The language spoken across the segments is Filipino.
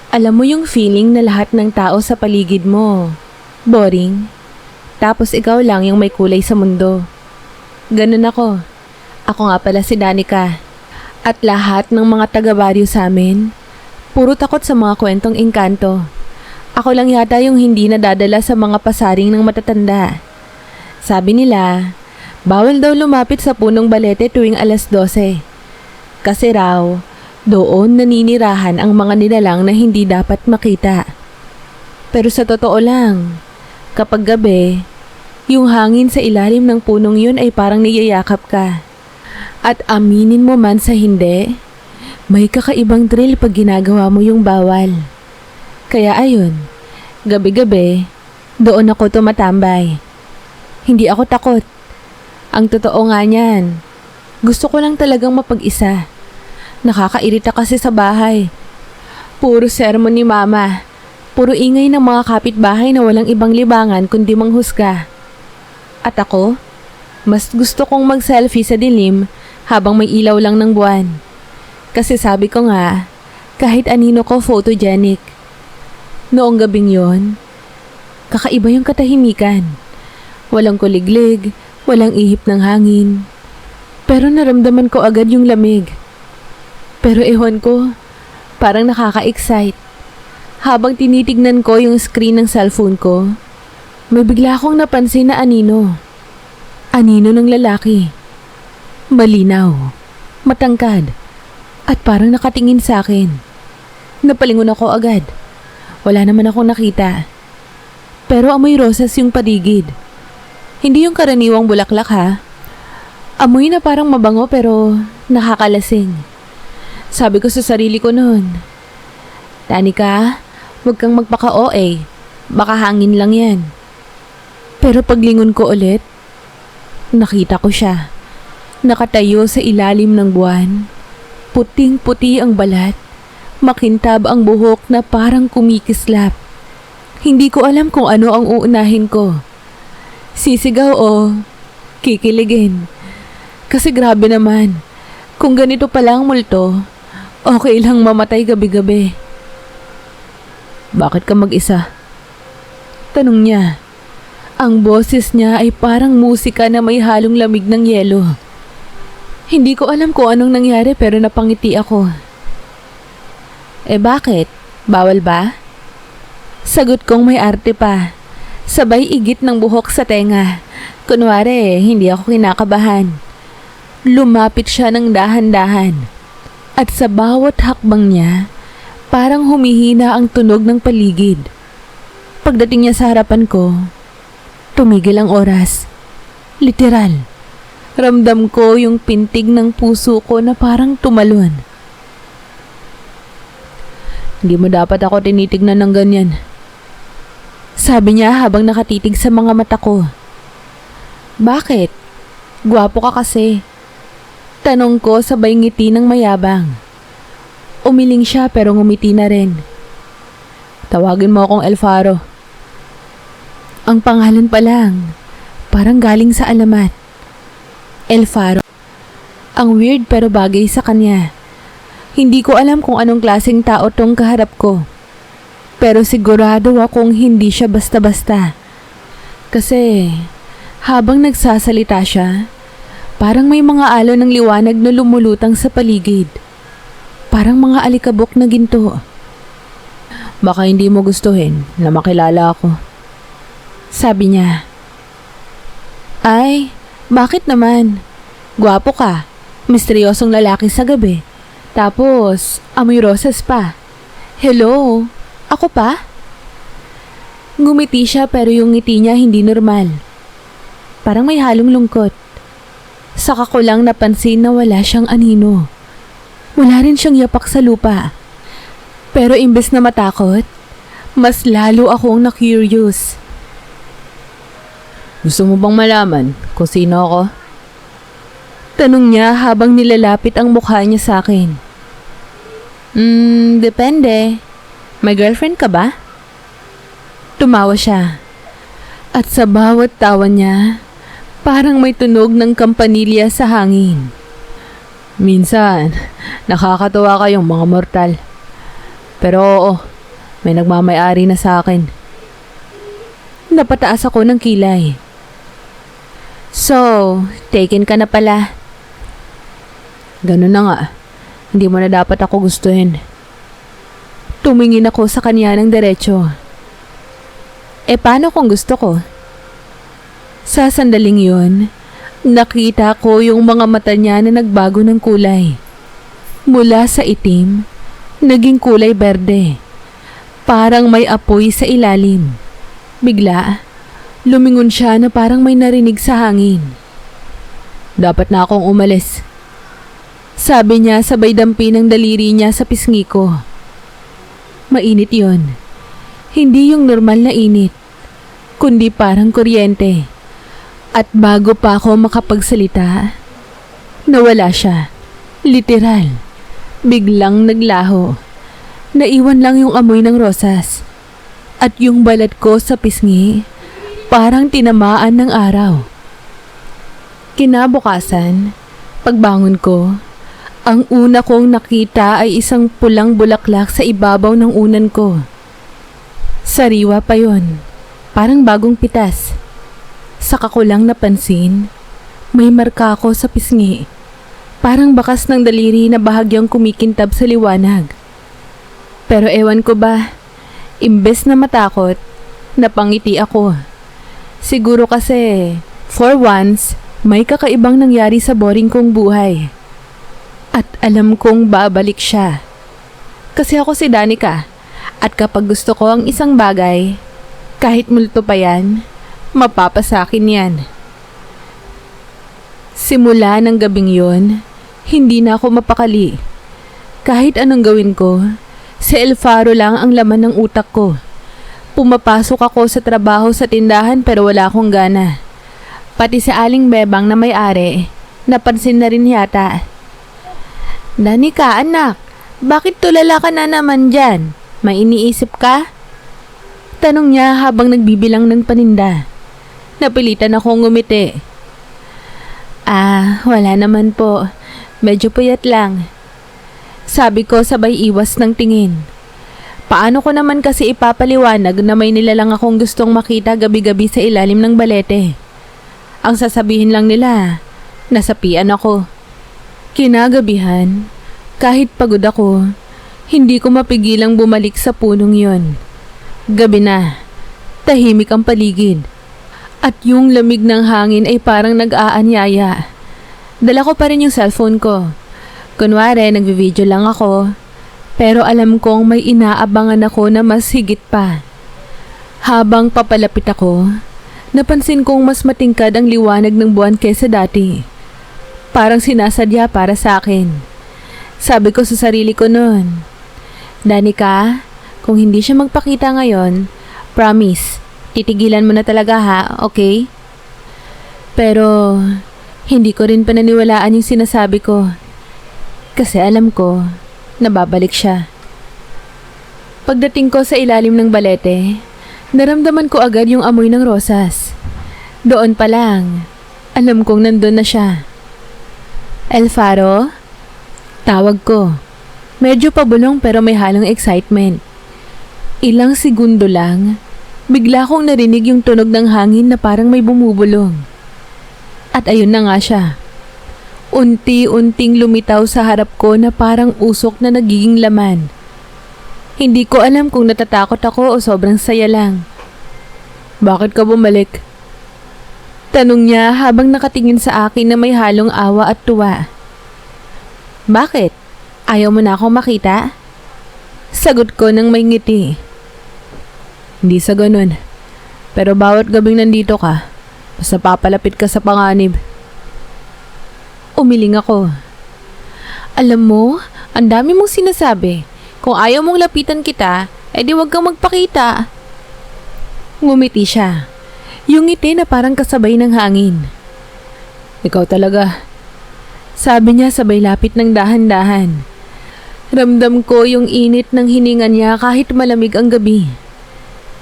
Alam mo yung feeling na lahat ng tao sa paligid mo boring, tapos ikaw lang yung may kulay sa mundo. Ganun ako. Ako nga pala si Danica. At lahat ng mga taga-baryo sa amin, puro takot sa mga kwentong engkanto. Ako lang yata yung hindi nadadala sa mga pasaring ng matatanda. Sabi nila, bawal daw lumapit sa punong balete tuwing alas 12. Kasi raw, doon naninirahan ang mga nilalang na hindi dapat makita. Pero sa totoo lang, kapag gabi, yung hangin sa ilalim ng punong yun ay parang niyayakap ka. At aminin mo man sa hindi, may kakaibang thrill pag ginagawa mo yung bawal. Kaya ayun, gabi-gabi, doon ako tumatambay. Hindi ako takot. Ang totoo nga niyan, gusto ko lang talagang mapag-isa. Nakakairita kasi sa bahay. Puro sermon ni mama. Puro ingay ng mga kapitbahay na walang ibang libangan kundi manghusga. At ako, mas gusto kong mag-selfie sa dilim habang may ilaw lang ng buwan. Kasi sabi ko nga, kahit anino ko photogenic. Noong gabing yon, kakaiba yung katahimikan. Walang kuliglig, walang ihip ng hangin. Pero naramdaman ko agad yung lamig. Pero ewan ko, parang nakaka-excite. Habang tinitignan ko yung screen ng cellphone ko, may bigla akong napansin na anino. Anino ng lalaki. Malinaw, matangkad, at parang nakatingin sa akin. Napalingon ako agad. Wala naman akong nakita. Pero amoy rosas yung paligid. Hindi yung karaniwang bulaklak ha. Amoy na parang mabango pero nakakalasing. Sabi ko sa sarili ko noon, Danica, huwag kang magpaka-OA. Baka hangin lang yan. Pero paglingon ko ulit, nakita ko siya. Nakatayo sa ilalim ng buwan. Puting-puti ang balat. Makintab ang buhok na parang kumikislap. Hindi ko alam kung ano ang uunahin ko. Sisigaw o kikiligin. Kasi grabe naman. Kung ganito pala ang multo, okay lang mamatay gabi-gabi. Bakit ka mag-isa? Tanong niya. Ang boses niya ay parang musika na may halong lamig ng yelo. Hindi ko alam kung anong nangyari pero napangiti ako. Bakit? Bawal ba? Sagot kong may arte pa. Sabay igit ng buhok sa tenga. Kunwari, hindi ako kinakabahan. Lumapit siya ng dahan-dahan. At sa bawat hakbang niya, parang humihina ang tunog ng paligid. Pagdating niya sa harapan ko, tumigil ang oras. Literal. Ramdam ko yung pintig ng puso ko na parang tumalon. Hindi mo dapat ako tinitignan ng ganyan. Sabi niya habang nakatitig sa mga mata ko. Bakit? Gwapo ka kasi. Tanong ko sabay ngiti ng mayabang. Umiling siya pero ngumiti na rin. Tawagin mo akong Elfaro. Ang pangalan pa lang, parang galing sa alamat. Elfaro. Ang weird pero bagay sa kanya. Hindi ko alam kung anong klaseng tao tong kaharap ko. Pero sigurado akong hindi siya basta-basta. Kasi habang nagsasalita siya, parang may mga alon ng liwanag na lumulutang sa paligid. Parang mga alikabok na ginto. Baka hindi mo gustuhin na makilala ako. Sabi niya. Ay, bakit naman? Gwapo ka, misteryosong lalaki sa gabi. Tapos, amoy rosas pa. Hello, ako pa? Ngumiti siya pero yung ngiti niya hindi normal. Parang may halong lungkot. Saka ko lang napansin na wala siyang anino. Wala rin siyang yapak sa lupa. Pero imbes na matakot, mas lalo akong na-curious. Gusto mo bang malaman kung sino ako? Tanong niya habang nilalapit ang mukha niya sa akin. Depende. May girlfriend ka ba? Tumawa siya. At sa bawat tawa niya, parang may tunog ng kampanilya sa hangin. Minsan, nakakatuwa kayong mga mortal. Pero oo, May nagmamayari na sa akin. Napataas ako ng kilay. So, taken ka na pala. Ganun na nga. Hindi mo na dapat ako gustuhin. Tumingin ako sa kanya ng diretso. Paano kung gusto ko? Sa sandaling yun, nakita ko yung mga mata niya na nagbago ng kulay. Mula sa itim, naging kulay berde. Parang may apoy sa ilalim. Bigla, lumingon siya na parang may narinig sa hangin. Dapat na akong umalis. Sabi niya sabay dampi ng daliri niya sa pisngi ko. Mainit yon. Hindi yung normal na init, kundi parang kuryente. At bago pa ako makapagsalita, nawala siya. Literal. Biglang naglaho. Naiwan lang yung amoy ng rosas. At yung balat ko sa pisngi, parang tinamaan ng araw. Kinabukasan, pagbangon ko, ang una kong nakita ay isang pulang bulaklak sa ibabaw ng unan ko. Sariwa pa yon, parang bagong pitas. Saka ko lang napansin, may marka ako sa pisngi. Parang bakas ng daliri na bahagyang kumikintab sa liwanag. Pero ewan ko ba, imbes na matakot, napangiti ako. Siguro kasi, for once, may kakaibang nangyari sa boring kong buhay. At alam kong babalik siya. Kasi ako si Danica, at kapag gusto ko ang isang bagay, kahit multo pa yan, mapapasakin yan. Simula ng gabing yon, hindi na ako mapakali. Kahit anong gawin ko, si El Faro lang ang laman ng utak ko. Pumapasok ako sa trabaho sa tindahan pero wala akong gana. Pati si Aling Bebang na may-ari, napansin na rin yata. Danica, anak, bakit tulala ka na naman dyan? May iniisip ka? Tanong niya habang nagbibilang ng paninda. Napilitan akong ngumiti. Wala naman po. Medyo puyat lang. Sabi ko sabay iwas ng tingin. Paano ko naman kasi ipapaliwanag na may nilalang akong gustong makita gabi-gabi sa ilalim ng balete? Ang sasabihin lang nila, nasapian ako. Kinagabihan, kahit pagod ako, hindi ko mapigilang bumalik sa punong yon. Gabi na, tahimik ang paligid. At yung lamig ng hangin ay parang nag-aanyaya. Dala ko pa rin yung cellphone ko. Kunwari, nagvi-video lang ako. Pero alam kong may inaabangan ako na mas higit pa. Habang papalapit ako, napansin kong mas matingkad ang liwanag ng buwan kaysa dati. Parang sinasadya para sa akin. Sabi ko sa sarili ko noon, Danica, kung hindi siya magpakita ngayon, promise, titigilan mo na talaga ha, okay? Pero, hindi ko rin pananiwalaan yung sinasabi ko. Kasi alam ko, nababalik siya. Pagdating ko sa ilalim ng balete, naramdaman ko agad yung amoy ng rosas. Doon pa lang, alam kong nandun na siya. El Faro? Tawag ko. Medyo pabulong pero may halong excitement. Ilang segundo lang, bigla kong narinig yung tunog ng hangin na parang may bumubulong. At ayun na nga siya. Unti-unting lumitaw sa harap ko na parang usok na nagiging laman. Hindi ko alam kung natatakot ako o sobrang saya lang. Bakit ka bumalik? Tanong niya habang nakatingin sa akin na may halong awa at tuwa. Bakit? Ayaw mo na akong makita? Sagot ko nang may ngiti. Hindi sa ganun. Pero bawat gabing nandito ka, basta papalapit ka sa panganib. Umiling ako. Alam mo, ang dami mong sinasabi. Kung ayaw mong lapitan kita, edi wag kang magpakita. Ngumiti siya. Yung ngiti na parang kasabay ng hangin. Ikaw talaga. Sabi niya sabay lapit ng dahan-dahan. Ramdam ko yung init ng hininga niya kahit malamig ang gabi.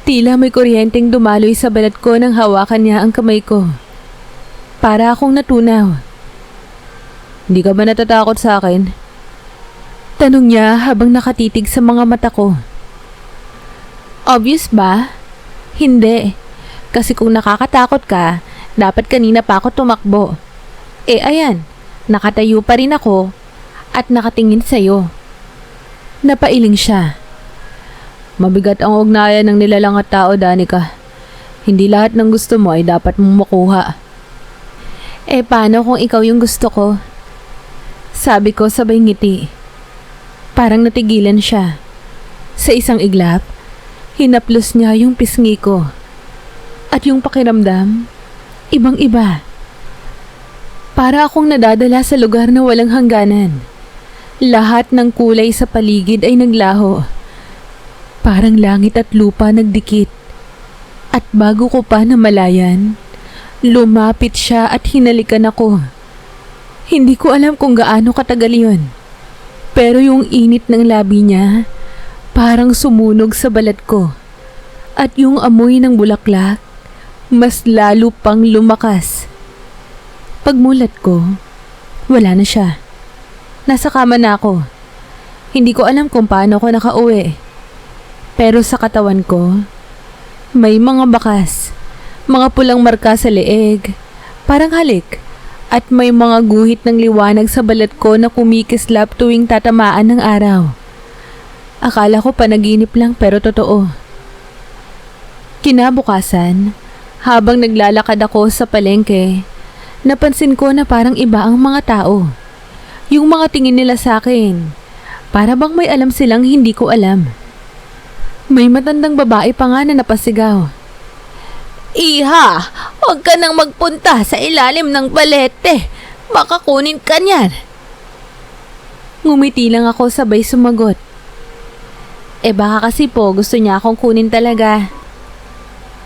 Tila may kuryenteng dumaloy sa balat ko nang hawakan niya ang kamay ko. Para akong natunaw. Hindi ka ba natatakot sa akin? Tanong niya habang nakatitig sa mga mata ko. Obvious ba? Hindi. Kasi kung nakakatakot ka, dapat kanina pa ako tumakbo. Eh ayan, nakatayo pa rin ako at nakatingin sa'yo. Napailing siya. Mabigat ang ugnayan ng nilalang at tao, Danica. Hindi lahat ng gusto mo ay dapat mong makuha. Eh paano kung ikaw yung gusto ko? Sabi ko sabay ngiti. Parang natigilan siya. Sa isang iglap, hinaplos niya yung pisngi ko. At yung pakiramdam, ibang-iba. Para akong nadadala sa lugar na walang hangganan. Lahat ng kulay sa paligid ay naglaho. Parang langit at lupa nagdikit. At bago ko pa namalayan, lumapit siya at hinalikan ako. Hindi ko alam kung gaano katagal yun. Pero yung init ng labi niya, parang sumunog sa balat ko. At yung amoy ng bulaklak, mas lalo pang lumakas. Pagmulat ko, wala na siya. Nasa kama na ako. Hindi ko alam kung paano ako nakauwi. Pero sa katawan ko, may mga bakas, mga pulang marka sa leeg, parang halik, at may mga guhit ng liwanag sa balat ko na kumikislap tuwing tatamaan ng araw. Akala ko panaginip lang pero totoo. Kinabukasan, habang naglalakad ako sa palengke, napansin ko na parang iba ang mga tao. Yung mga tingin nila sa akin, para bang may alam silang hindi ko alam. May matandang babae pa nga na napasigaw. Iha, huwag ka nang magpunta sa ilalim ng balete. Baka kunin ka niyan. Ngumiti lang ako sabay sumagot. Eh baka kasi po gusto niya akong kunin talaga.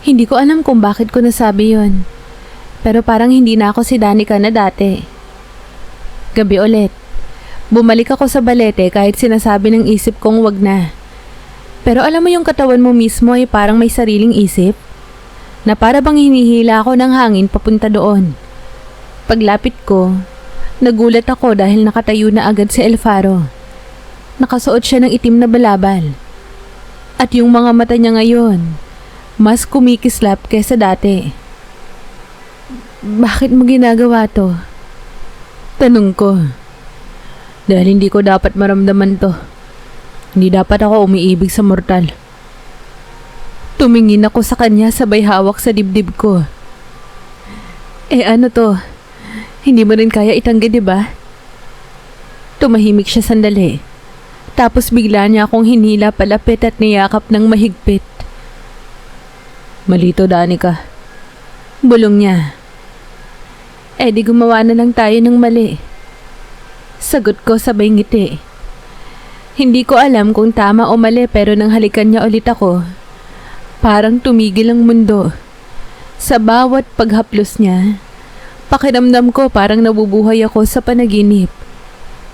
Hindi ko alam kung bakit ko nasabi yon. Pero parang hindi na ako si Danica na dati. Gabi ulit. Bumalik ako sa balete kahit sinasabi ng isip kong wag na. Pero alam mo yung katawan mo mismo ay parang may sariling isip? Na para bang hinihila ako ng hangin papunta doon. Paglapit ko, nagulat ako dahil nakatayo na agad si El Faro. Nakasuot siya ng itim na balabal. At yung mga mata niya ngayon, mas kumikislap kaysa dati. Bakit mo ginagawa to? Tanong ko. Dahil hindi ko dapat maramdaman to. Hindi dapat ako umiibig sa mortal. Tumingin ako sa kanya sabay hawak sa dibdib ko. Eh ano to? Hindi mo rin kaya itanggi, diba? Tumahimik siya sandali. Tapos bigla niya akong hinila palapit at niyakap ng mahigpit. Malito, Danica. Bulong niya. Eh di gumawa na lang tayo ng mali. Sagot ko sabay ngiti. Hindi ko alam kung tama o mali pero nang halikan niya ulit ako, parang tumigil ang mundo. Sa bawat paghaplos niya, pakiramdam ko parang nabubuhay ako sa panaginip.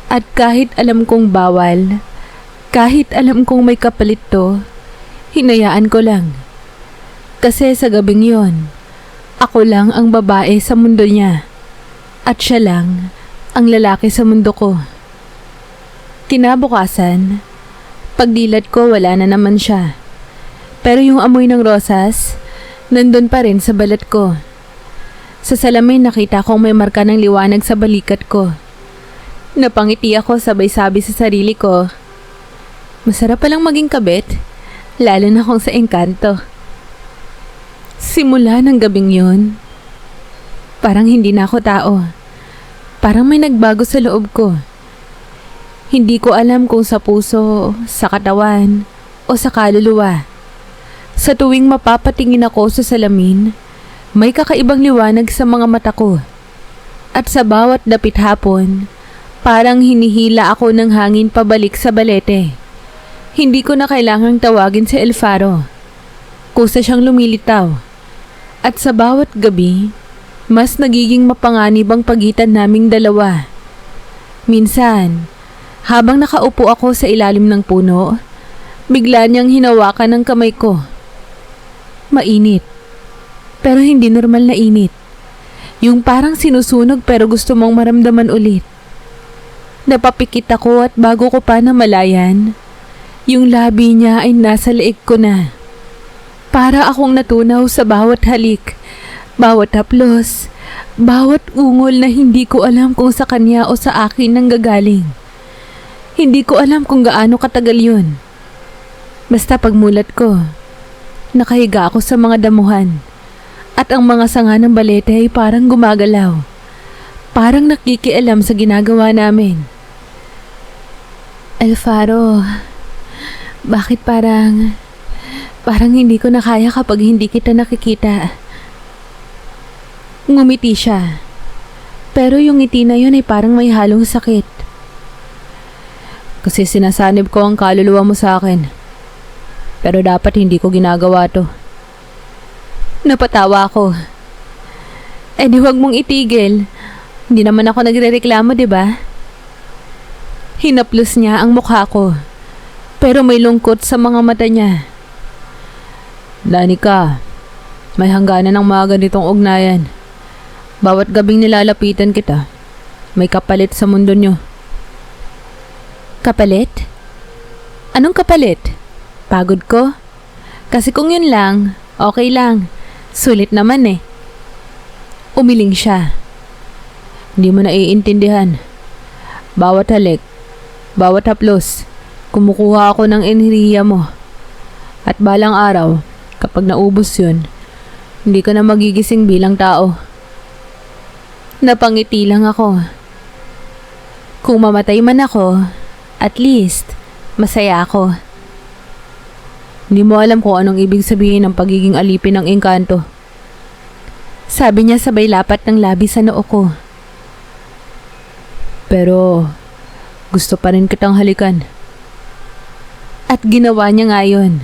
At kahit alam kong bawal, kahit alam kong may kapalit to, hinayaan ko lang. Kasi sa gabing yon, ako lang ang babae sa mundo niya. At siya lang ang lalaki sa mundo ko. Kinabukasan, pagdilat ko wala na naman siya. Pero yung amoy ng rosas, nandun pa rin sa balat ko. Sa salamin nakita kong may marka ng liwanag sa balikat ko. Napangiti ako sabay sabi sa sarili ko, masarap palang maging kabit, lalo na kung sa engkanto. Simula ng gabing yun, parang hindi na ako tao. Parang may nagbago sa loob ko. Hindi ko alam kung sa puso, sa katawan, o sa kaluluwa. Sa tuwing mapapatingin ako sa salamin, may kakaibang liwanag sa mga mata ko. At sa bawat dapit hapon, parang hinihila ako ng hangin pabalik sa balete. Hindi ko na kailangang tawagin si El Faro. Kusa siyang lumilitaw. At sa bawat gabi, mas nagiging mapanganib ang pagitan naming dalawa. Minsan, habang nakaupo ako sa ilalim ng puno, bigla niyang hinawakan ang kamay ko. Mainit. Pero hindi normal na init. Yung parang sinusunog pero gusto mong maramdaman ulit. Napapikit ako at bago ko pa namalayan, yung labi niya ay nasa leeg ko na. Para akong natunaw sa bawat halik, bawat haplos, bawat ungol na hindi ko alam kung sa kanya o sa akin nanggagaling. Hindi ko alam kung gaano katagal yun. Basta pagmulat ko, nakahiga ako sa mga damuhan at ang mga sanga ng balete ay parang gumagalaw. Parang nakikialam sa ginagawa namin. Alfaro, bakit parang hindi ko na kaya kapag hindi kita nakikita? Ngumiti siya. Pero yung ngiti na yun ay parang may halong sakit. Kasi sinasanib ko ang kaluluwa mo sa akin. Pero dapat hindi ko ginagawa to. Napatawa ako. Eh di wag mong itigil. Hindi naman ako nagrereklamo, di ba? Hinaplos niya ang mukha ko. Pero may lungkot sa mga mata niya. Danica, may hangganan ng mga ganitong ugnayan. Bawat gabing nilalapitan kita, may kapalit sa mundo niyo. Kapalit? Anong kapalit? Pagod ko? Kasi kung yun lang, okay lang. Sulit naman eh. Umiling siya. Hindi mo naiintindihan. Bawat halik, bawat haplos, kumukuha ako ng enerhiya mo. At balang araw, kapag naubos yun, hindi ka na magigising bilang tao. Napangiti lang ako. Kung mamatay man ako, at least, masaya ako. Hindi mo alam kung anong ibig sabihin ng pagiging alipin ng engkanto. Sabi niya sabay lapat ng labi sa noo ko. Pero, gusto pa rin kitang halikan. At ginawa niya nga yun.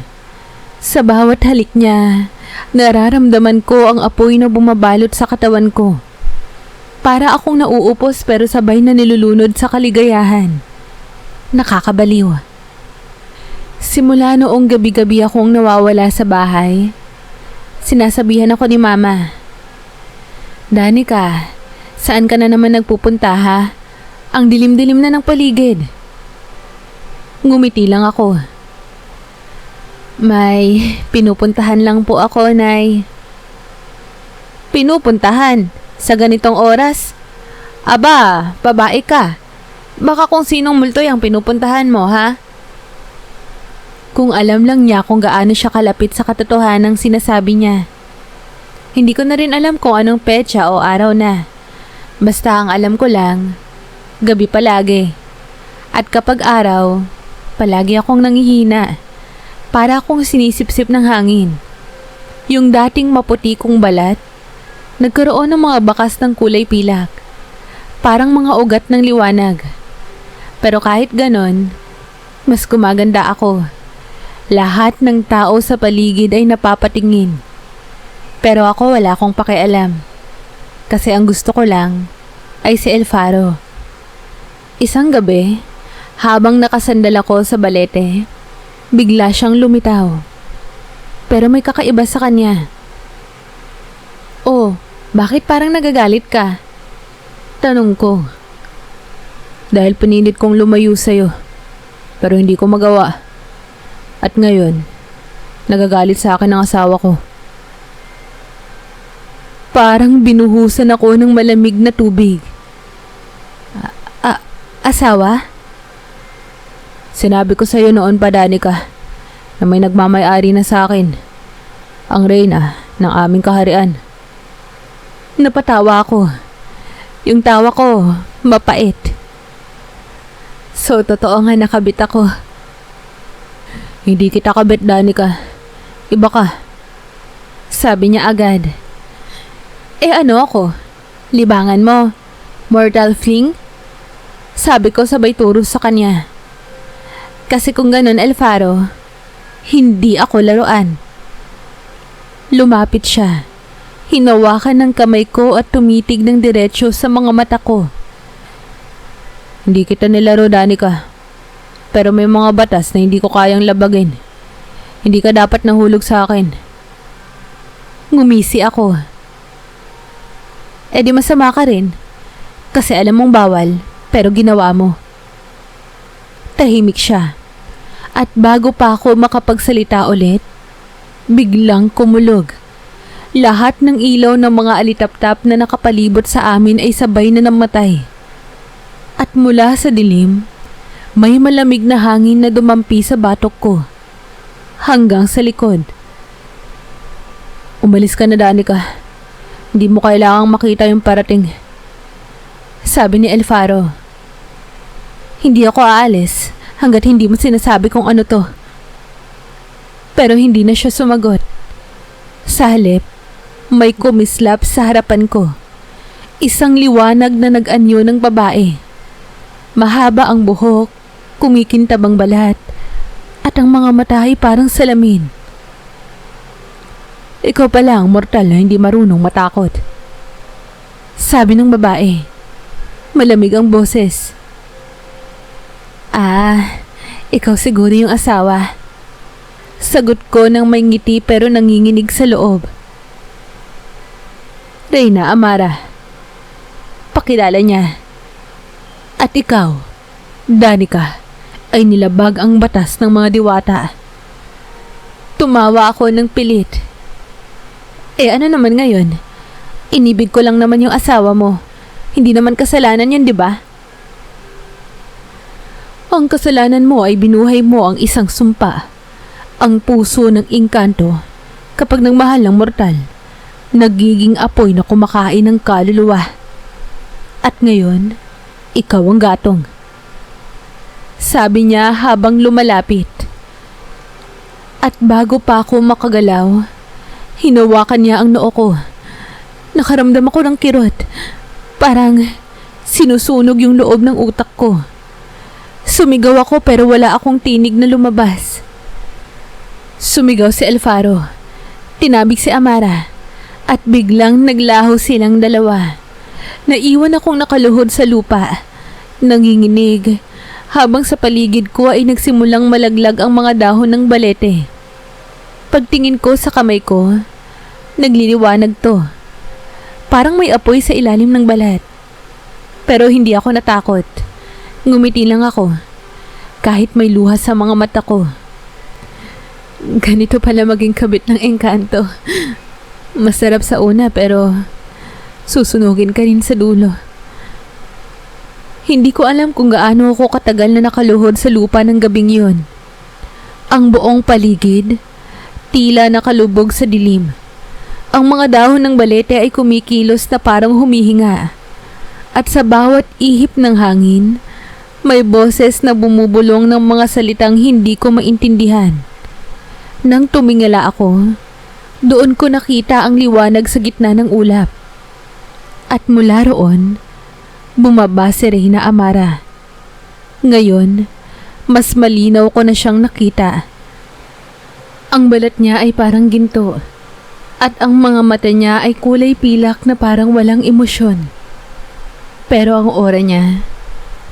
Sa bawat halik niya, nararamdaman ko ang apoy na bumabalot sa katawan ko. Para akong nauupos pero sabay na nilulunod sa kaligayahan. Nakakabaliw. Simula noong gabi-gabi akong nawawala sa bahay, sinasabihan ako ni Mama, Danica, saan ka na naman nagpupunta ha? Ang dilim-dilim na ng paligid. Ngumiti lang ako. May pinupuntahan lang po ako, Nay. Pinupuntahan? Sa ganitong oras? Aba, babae ka. Baka kung sinong multoy ang pinupuntahan mo, ha? Kung alam lang niya kung gaano siya kalapit sa katotohanang sinasabi niya. Hindi ko na rin alam kung anong petsa o araw na. Basta ang alam ko lang, gabi palagi. At kapag araw, palagi akong nangihina. Para akong sinisip-sip ng hangin. Yung dating maputi kong balat, nagkaroon ng mga bakas ng kulay pilak. Parang mga ugat ng liwanag. Pero kahit ganon, mas gumaganda ako. Lahat ng tao sa paligid ay napapatingin. Pero ako wala akong pakialam. Kasi ang gusto ko lang ay si Alfaro. Isang gabi, habang nakasandal ako sa balete, bigla siyang lumitaw. Pero may kakaiba sa kanya. Oh, bakit parang nagagalit ka? Tanong ko. Dahil pinilit kong lumayo sa'yo. Pero hindi ko magawa. At ngayon, nagagalit sa akin ang asawa ko. Parang binuhusan ako ng malamig na tubig. Asawa? Sinabi ko sa'yo noon pa, Danica, na may nagmamay-ari na sa akin. Ang reyna ng aming kaharian. Napatawa ako. Yung tawa ko, mapait. So, totoo nga nakabit ako. Hindi kita kabit, Danica. Iba ka. Sabi niya agad. Eh ano ako? Libangan mo? Mortal fling? Sabi ko sabay turo sa kanya. Kasi kung ganun, Alfaro, hindi ako laruan. Lumapit siya. Hinawakan ng kamay ko at tumitig ng diretsyo sa mga mata ko. Hindi kita nilaro, Danica. Pero may mga batas na hindi ko kayang labagin. Hindi ka dapat nahulog sa akin. Ngumisi ako. Eh di masama ka rin. Kasi alam mong bawal, pero ginawa mo. Tahimik siya. At bago pa ako makapagsalita ulit, biglang kumulog. Lahat ng ilaw ng mga alitaptap na nakapalibot sa amin ay sabay na namatay. At mula sa dilim, may malamig na hangin na dumampi sa batok ko hanggang sa likod. Umalis ka na, Danica. Hindi mo kailangang makita yung parating. Sabi ni Alfaro. Hindi ako aalis hanggat hindi mo sinasabi kung ano to. Pero hindi na siya sumagot. Sa halip, may kumislap sa harapan ko. Isang liwanag na nag-anyo ng babae. Mahaba ang buhok, kumikintab ang balat, at ang mga mata ay parang salamin. Ikaw pala ang mortal na hindi marunong matakot. Sabi ng babae. Malamig ang boses. Ikaw siguro yung asawa. Sagot ko ng may ngiti pero nanginginig sa loob. Reyna Amara. Pakilala niya. At ikaw, Danica, ay nilabag ang batas ng mga diwata. Tumawa ako ng pilit. Ano naman ngayon? Inibig ko lang naman yung asawa mo. Hindi naman kasalanan yun, di ba? Ang kasalanan mo ay binuhay mo ang isang sumpa. Ang puso ng engkanto, kapag nagmahal ng mortal, nagiging apoy na kumakain ng kaluluwa. At ngayon, ikaw ang gatong. Sabi niya habang lumalapit. At bago pa ako makagalaw, hinawakan niya ang noo ko. Nakaramdam ako ng kirot. Parang sinusunog yung loob ng utak ko. Sumigaw ako pero wala akong tinig na lumabas. Sumigaw si Alfaro. Tinabig si Amara. At biglang naglaho silang dalawa. Naiwan akong nakaluhod sa lupa. Nanginginig. Habang sa paligid ko ay nagsimulang malaglag ang mga dahon ng balete. Pagtingin ko sa kamay ko, nagliliwanag to. Parang may apoy sa ilalim ng balat. Pero hindi ako natakot. Ngumiti lang ako. Kahit may luha sa mga mata ko. Ganito pala maging kabit ng engkanto. Masarap sa una pero susunugin ka rin sa dulo. Hindi ko alam kung gaano ako katagal na nakaluhod sa lupa ng gabing yun. Ang buong paligid, tila nakalubog sa dilim. Ang mga dahon ng balete ay kumikilos na parang humihinga. At sa bawat ihip ng hangin, may boses na bumubulong ng mga salitang hindi ko maintindihan. Nang tumingala ako, doon ko nakita ang liwanag sa gitna ng ulap. At mula roon, bumaba si Reyna Amara. Ngayon, mas malinaw ko na siyang nakita. Ang balat niya ay parang ginto, at ang mga mata niya ay kulay pilak na parang walang emosyon. Pero ang aura niya,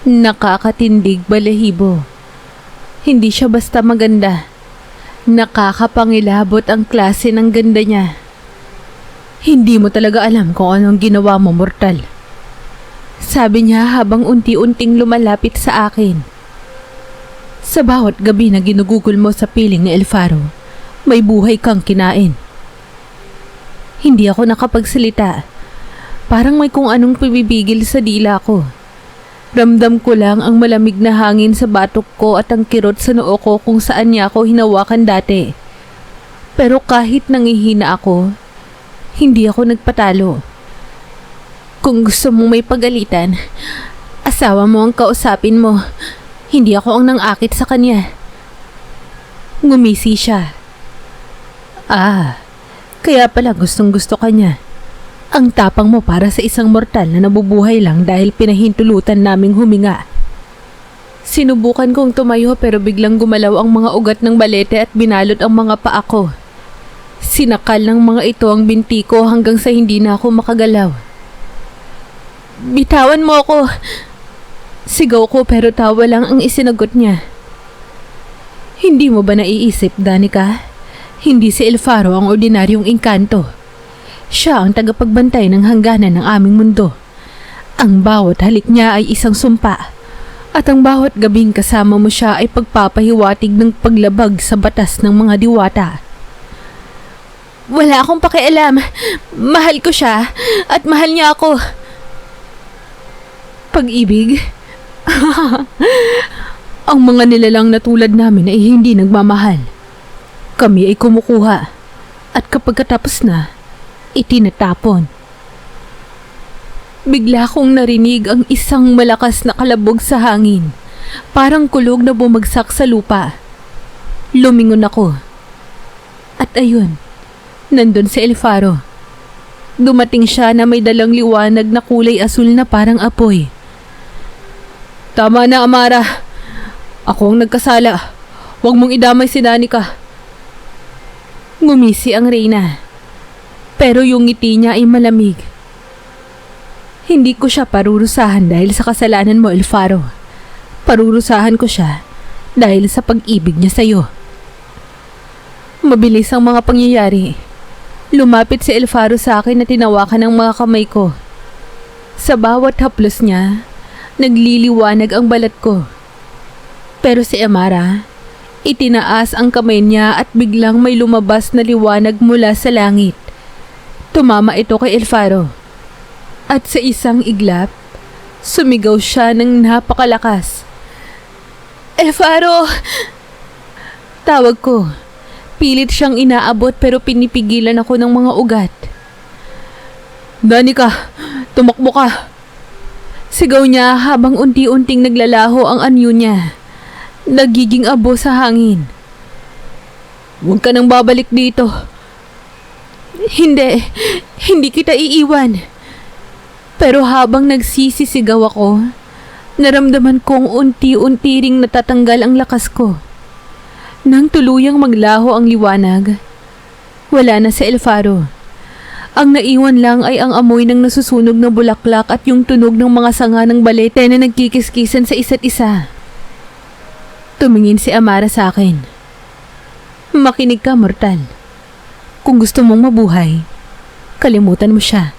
nakakatindig balahibo. Hindi siya basta maganda. Nakakapangilabot ang klase ng ganda niya. Hindi mo talaga alam kung anong ginawa mo, mortal. Sabi niya habang unti-unting lumalapit sa akin. Sa bawat gabi na ginugugol mo sa piling ni Alfaro, may buhay kang kinain. Hindi ako nakapagsalita. Parang may kung anong pibibigil sa dila ko. Ramdam ko lang ang malamig na hangin sa batok ko at ang kirot sa noo ko kung saan niya ako hinawakan dati. Pero kahit nangihina ako, hindi ako nagpatalo. Kung gusto mong may pagalitan, asawa mo ang kausapin mo. Hindi ako ang nang-akit sa kanya. Ngumisi siya. Kaya pala gustong gusto ka niya. Ang tapang mo para sa isang mortal na nabubuhay lang dahil pinahintulutan naming huminga. Sinubukan kong tumayo pero biglang gumalaw ang mga ugat ng balete at binalot ang mga paa ko. Sinakal ng mga ito ang binti ko hanggang sa hindi na ako makagalaw. Bitawan mo ako! Sigaw ko pero tawa lang ang isinagot niya. Hindi mo ba naiisip, Danica? Hindi si Alfaro ang ordinaryong engkanto. Siya ang tagapagbantay ng hangganan ng aming mundo. Ang bawat halik niya ay isang sumpa. At ang bawat gabing kasama mo siya ay pagpapahiwatig ng paglabag sa batas ng mga diwata. Wala akong pakialam. Mahal ko siya at mahal niya ako. Pag-ibig? Ang mga nilalang na tulad namin ay hindi nagmamahal. Kami ay kumukuha at kapag katapos na, itinatapon. Bigla kong narinig ang isang malakas na kalabog sa hangin. Parang kulog na bumagsak sa lupa. Lumingon ako. At ayun, nandun si El Faro. Dumating siya na may dalang liwanag na kulay asul na parang apoy. Tama na, Amara. Ako ang nagkasala. Huwag mong idamay si Danica. Ngumisi ang Reyna. Pero yung ngiti niya ay malamig. Hindi ko siya parurusahan dahil sa kasalanan mo, El Faro. Parurusahan ko siya dahil sa pag-ibig niya sa'yo. Mabilis ang mga pangyayari. Lumapit si El Faro sa akin na tinawakan ng mga kamay ko. Sa bawat haplos niya, nagliliwanag ang balat ko. Pero si Amara, itinaas ang kamay niya at biglang may lumabas na liwanag mula sa langit. Tumama ito kay El Faro. At sa isang iglap, sumigaw siya ng napakalakas. El Faro! Tawag ko. Pilit siyang inaabot pero pinipigilan ako ng mga ugat. Danica, tumakbo ka! Sigaw niya habang unti-unting naglalaho ang anyo niya. Nagiging abo sa hangin. Huwag ka nang babalik dito. Hindi kita iiwan. Pero habang nagsisisigaw ako, naramdaman kong unti-unti ring natatanggal ang lakas ko. Nang tuluyang maglaho ang liwanag, wala na si El Faro. Ang naiwan lang ay ang amoy ng nasusunog na bulaklak at yung tunog ng mga sanga ng balete na nagkikiskisan sa isa't isa. Tumingin si Amara sa akin. Makinig ka, mortal. Kung gusto mong mabuhay, kalimutan mo siya.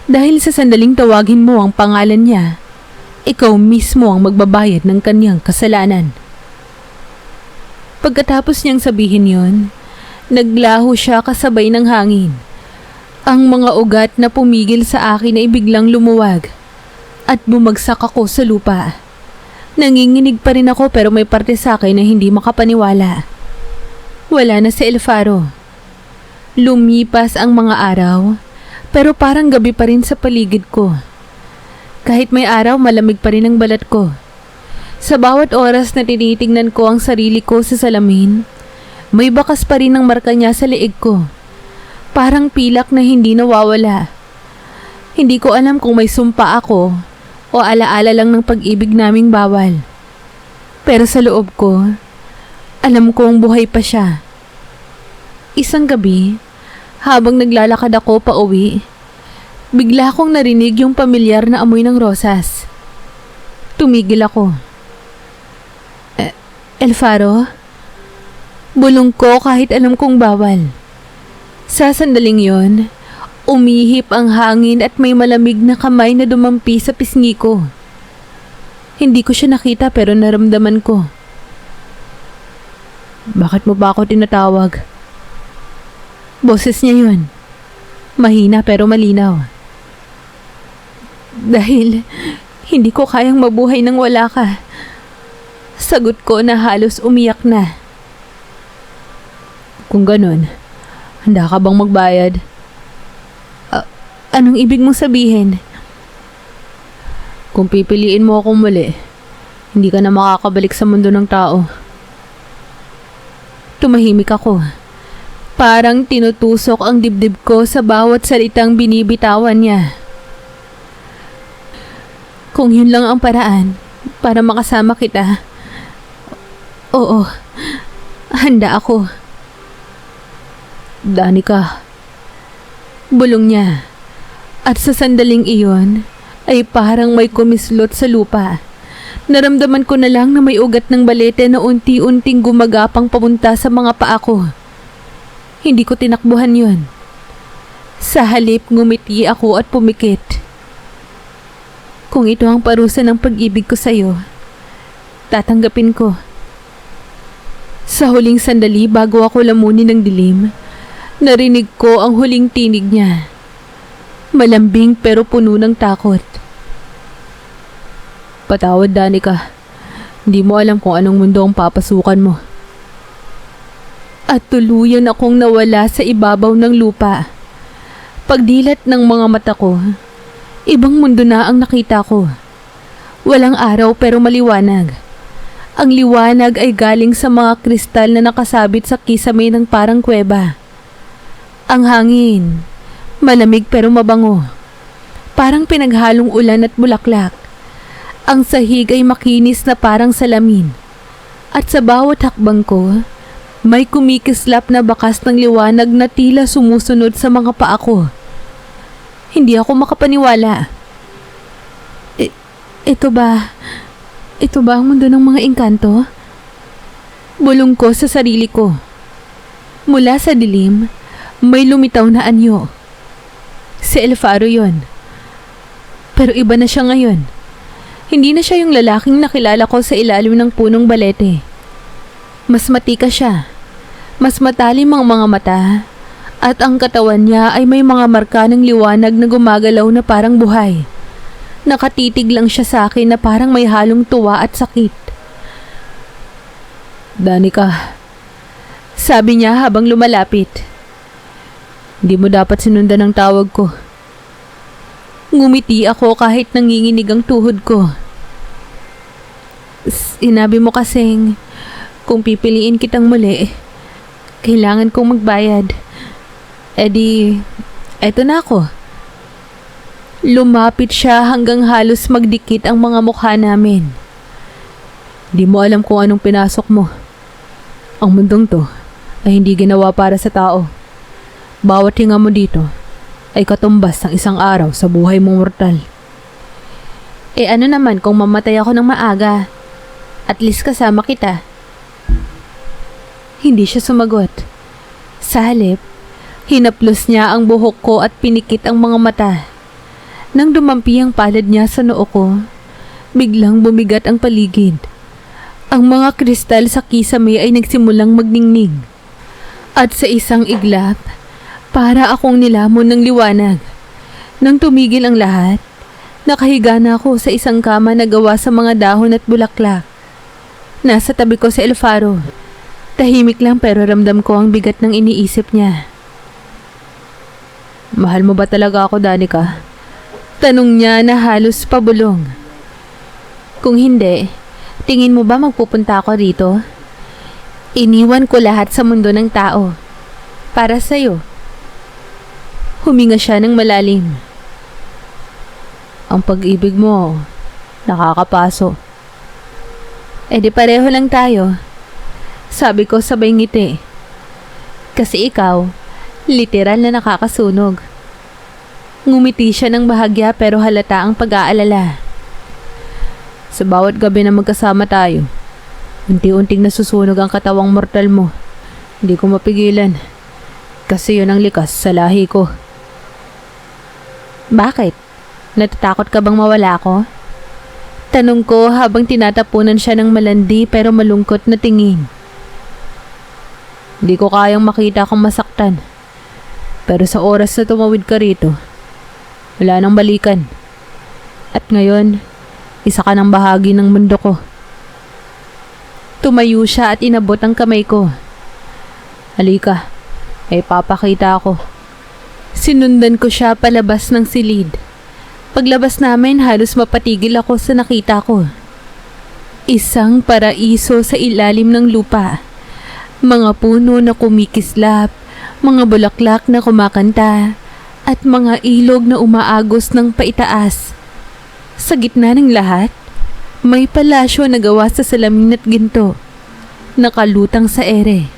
Dahil sa sandaling tawagin mo ang pangalan niya, ikaw mismo ang magbabayad ng kanyang kasalanan. Pagkatapos niyang sabihin yon, naglaho siya kasabay ng hangin. Ang mga ugat na pumigil sa akin ay biglang lumuwag at bumagsak ako sa lupa. Nanginginig pa rin ako pero may parte sa akin na hindi makapaniwala. Wala na si El Faro. Lumipas ang mga araw pero parang gabi pa rin sa paligid ko. Kahit may araw, malamig pa rin ang balat ko. Sa bawat oras na tinitingnan ko ang sarili ko sa salamin, may bakas pa rin ang marka niya sa leeg ko. Parang pilak na hindi nawawala. Hindi ko alam kung may sumpa ako o alaala lang ng pag-ibig naming bawal. Pero sa loob ko, alam kong buhay pa siya. Isang gabi, habang naglalakad ako pa uwi, bigla kong narinig yung pamilyar na amoy ng rosas. Tumigil ako. El Faro? Bulong ko kahit alam kong bawal. Sa sandaling yon, umihip ang hangin at may malamig na kamay na dumampi sa pisngi ko. Hindi ko siya nakita pero naramdaman ko. Bakit mo ba ako tinatawag? Boses niya yun. Mahina pero malinaw. Dahil hindi ko kayang mabuhay nang wala ka. Sagot ko na halos umiyak na. Kung ganun, handa ka bang magbayad? Anong ibig mong sabihin? Kung pipiliin mo akong muli, hindi ka na makakabalik sa mundo ng tao. Tumahimik ako. Parang tinutusok ang dibdib ko sa bawat salitang binibitawan niya. Kung yun lang ang paraan para makasama kita, oo, handa ako. Danica, bulong niya. At sa sandaling iyon, ay parang may kumislot sa lupa. Naramdaman ko na lang na may ugat ng balete na unti-unting gumagapang papunta sa mga paa ko. Hindi ko tinakbuhan yun. Sa halip, ngumiti ako at pumikit. Kung ito ang parusa ng pag-ibig ko sa'yo, tatanggapin ko. Sa huling sandali bago ako lamunin ng dilim, Narinig ko ang huling tinig niya. Malambing pero puno ng takot. Patawad, Danica. Hindi mo alam kung anong mundo ang papasukan mo. At tuluyan akong nawala sa ibabaw ng lupa. Pagdilat ng mga mata ko, ibang mundo na ang nakita ko. Walang araw pero maliwanag. Ang liwanag ay galing sa mga kristal na nakasabit sa kisame ng parang kuweba. Ang hangin, malamig pero mabango. Parang pinaghalong ulan at bulaklak. Ang sahig ay makinis na parang salamin. At sa bawat hakbang ko, may kumikislap na bakas ng liwanag na tila sumusunod sa mga paa ko. Hindi ako makapaniwala. Ito ba ang mundo ng mga engkanto? Bulong ko sa sarili ko. Mula sa dilim, may lumitaw na anyo. Si El Faro yon. Pero iba na siya ngayon. Hindi na siya yung lalaking nakilala ko sa ilalim ng punong balete. Mas matika siya. Mas matalim ang mga mata. At ang katawan niya ay may mga marka ng liwanag na gumagalaw na parang buhay. Nakatitig lang siya sa akin na parang may halong tuwa at sakit. Danica, sabi niya habang lumalapit. Hindi mo dapat sinundan ang tawag ko. Ngumiti ako kahit nanginginig ang tuhod ko. Sinabi mo kasing kung pipiliin kitang muli, kailangan kong magbayad. Eto na ako. Lumapit siya hanggang halos magdikit ang mga mukha namin. Di mo alam kung anong pinasok mo. Ang mundong to ay hindi ginawa para sa tao. Bawat hinga mo dito ay katumbas ng isang araw sa buhay mong mortal. Ano naman kung mamatay ako ng maaga? At least kasama kita. Hindi siya sumagot. Sa halip, hinaplos niya ang buhok ko at pinikit ang mga mata. Nang dumampi ang palad niya sa noo ko, biglang bumigat ang paligid. Ang mga kristal sa kisame ay nagsimulang magningning. At sa isang iglap, para akong nilamon ng liwanag. Nang tumigil ang lahat, nakahiga na ako sa isang kama na gawa sa mga dahon at bulaklak. Nasa tabi ko si El Faro. Tahimik lang pero ramdam ko ang bigat ng iniisip niya. Mahal mo ba talaga ako, Danica? Tanong niya na halos pabulong. Kung hindi, tingin mo ba magpupunta ako rito? Iniwan ko lahat sa mundo ng tao. Para sa'yo. Huminga siya ng malalim. Ang pag-ibig mo, nakakapaso. Di pareho lang tayo. Sabi ko sabay ngiti. Kasi ikaw, literal na nakakasunog. Ngumiti siya ng bahagya pero halata ang pag-aalala. Sa bawat gabi na magkasama tayo, unti-unting nasusunog ang katawang mortal mo. Hindi ko mapigilan. Kasi yun ang likas sa lahi ko. Bakit? Natatakot ka bang mawala ako? Tanong ko habang tinatapunan siya ng malandi pero malungkot na tingin. Hindi ko kayang makita kang masaktan. Pero sa oras na tumawid ka rito, wala nang balikan. At ngayon, isa ka ng bahagi ng mundo ko. Tumayo siya at inabot ang kamay ko. Halika, may papakita ako. Sinundan ko siya palabas ng silid. Paglabas namin, halos mapatigil ako sa nakita ko. Isang paraiso sa ilalim ng lupa. Mga puno na kumikislap, mga bulaklak na kumakanta, at mga ilog na umaagos ng paitaas. Sa gitna ng lahat, may palasyo na gawa sa salamin at ginto, nakalutang sa ere.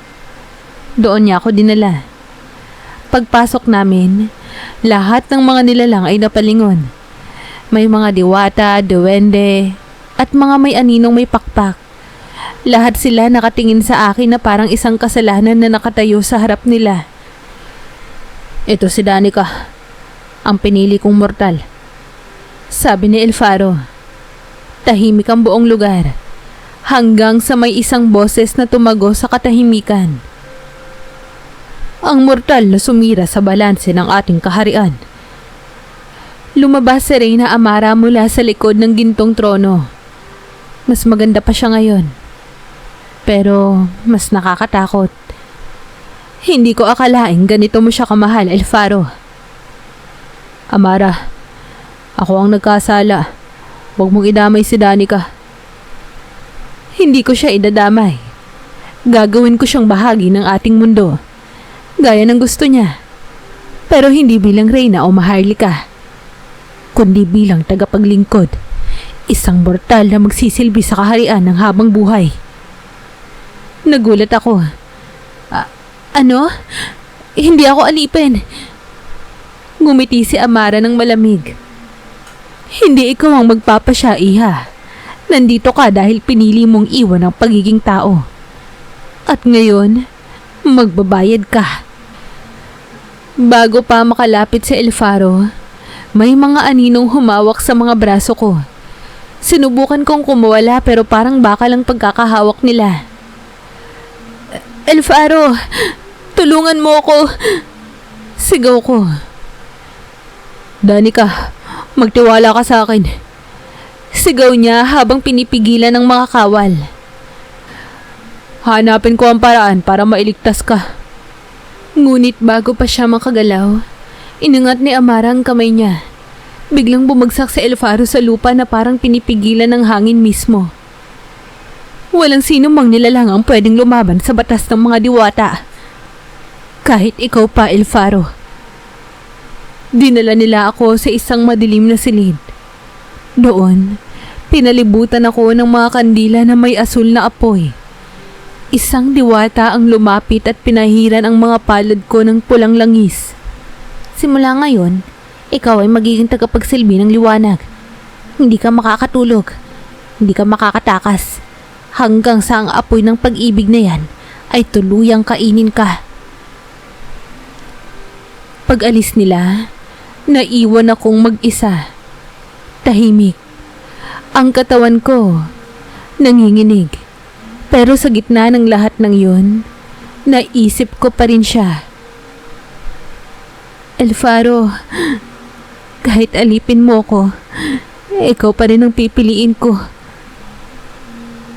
Doon niya ako dinala. Pagpasok namin, lahat ng mga nilalang ay napalingon. May mga diwata, duwende, at mga may aninong may pakpak. Lahat sila nakatingin sa akin na parang isang kasalanan na nakatayo sa harap nila. Ito si Danica, ang pinili kong mortal. Sabi ni El Faro. Tahimik ang buong lugar, hanggang sa may isang boses na tumago sa katahimikan. ang mortal na sumira sa balanse ng ating kaharian. Lumabas si Reyna Amara mula sa likod ng gintong trono. Mas maganda pa siya ngayon. Pero mas nakakatakot. Hindi ko akalaing ganito mo siya kamahal, Elfaro. Amara, ako ang nagkasala. Huwag mong idamay si Danica. Hindi ko siya idadamay. Gagawin ko siyang bahagi ng ating mundo. Gaya ng gusto niya. Pero hindi bilang Reyna o Maharlika, kundi bilang tagapaglingkod. Isang mortal na magsisilbi sa kaharian ng habang buhay. Nagulat ako. Ano? Hindi ako alipin. Ngumiti si Amara ng malamig. Hindi ikaw ang magpapasya, Iha. Nandito ka dahil pinili mong iwan ang pagiging tao. At ngayon, magbabayad ka. Bago pa makalapit si Elfaro, may mga aninong humawak sa mga braso ko. Sinubukan kong kumawala pero parang bakal ang pagkakahawak nila. Elfaro, tulungan mo ako. Sigaw ko. Danica, magtiwala ka sa akin. Sigaw niya habang pinipigilan ng mga kawal. Hanapin ko ang paraan para mailigtas ka. Ngunit bago pa siya makagalaw, inangat ni Amara ang kamay niya. Biglang bumagsak si Elfaro sa lupa na parang pinipigilan ng hangin mismo. Walang sino mang nilalang ang pwedeng lumaban sa batas ng mga diwata. Kahit ikaw pa, Elfaro. Dinala nila ako sa isang madilim na silid. Doon, pinalibutan ako ng mga kandila na may asul na apoy. Isang diwata ang lumapit at pinahiran ang mga palad ko ng pulang langis. Simula ngayon, ikaw ay magiging tagapagsilbi ng liwanag. Hindi ka makakatulog. Hindi ka makakatakas. Hanggang sa ang apoy ng pag-ibig na yan ay tuluyang kainin ka. Pag-alis nila, naiwan akong mag-isa. Tahimik. Ang katawan ko, nanginginig. Pero sa gitna ng lahat ng yun, naisip ko pa rin siya. Elfaro, kahit alipin mo ko, ikaw pa rin ang pipiliin ko.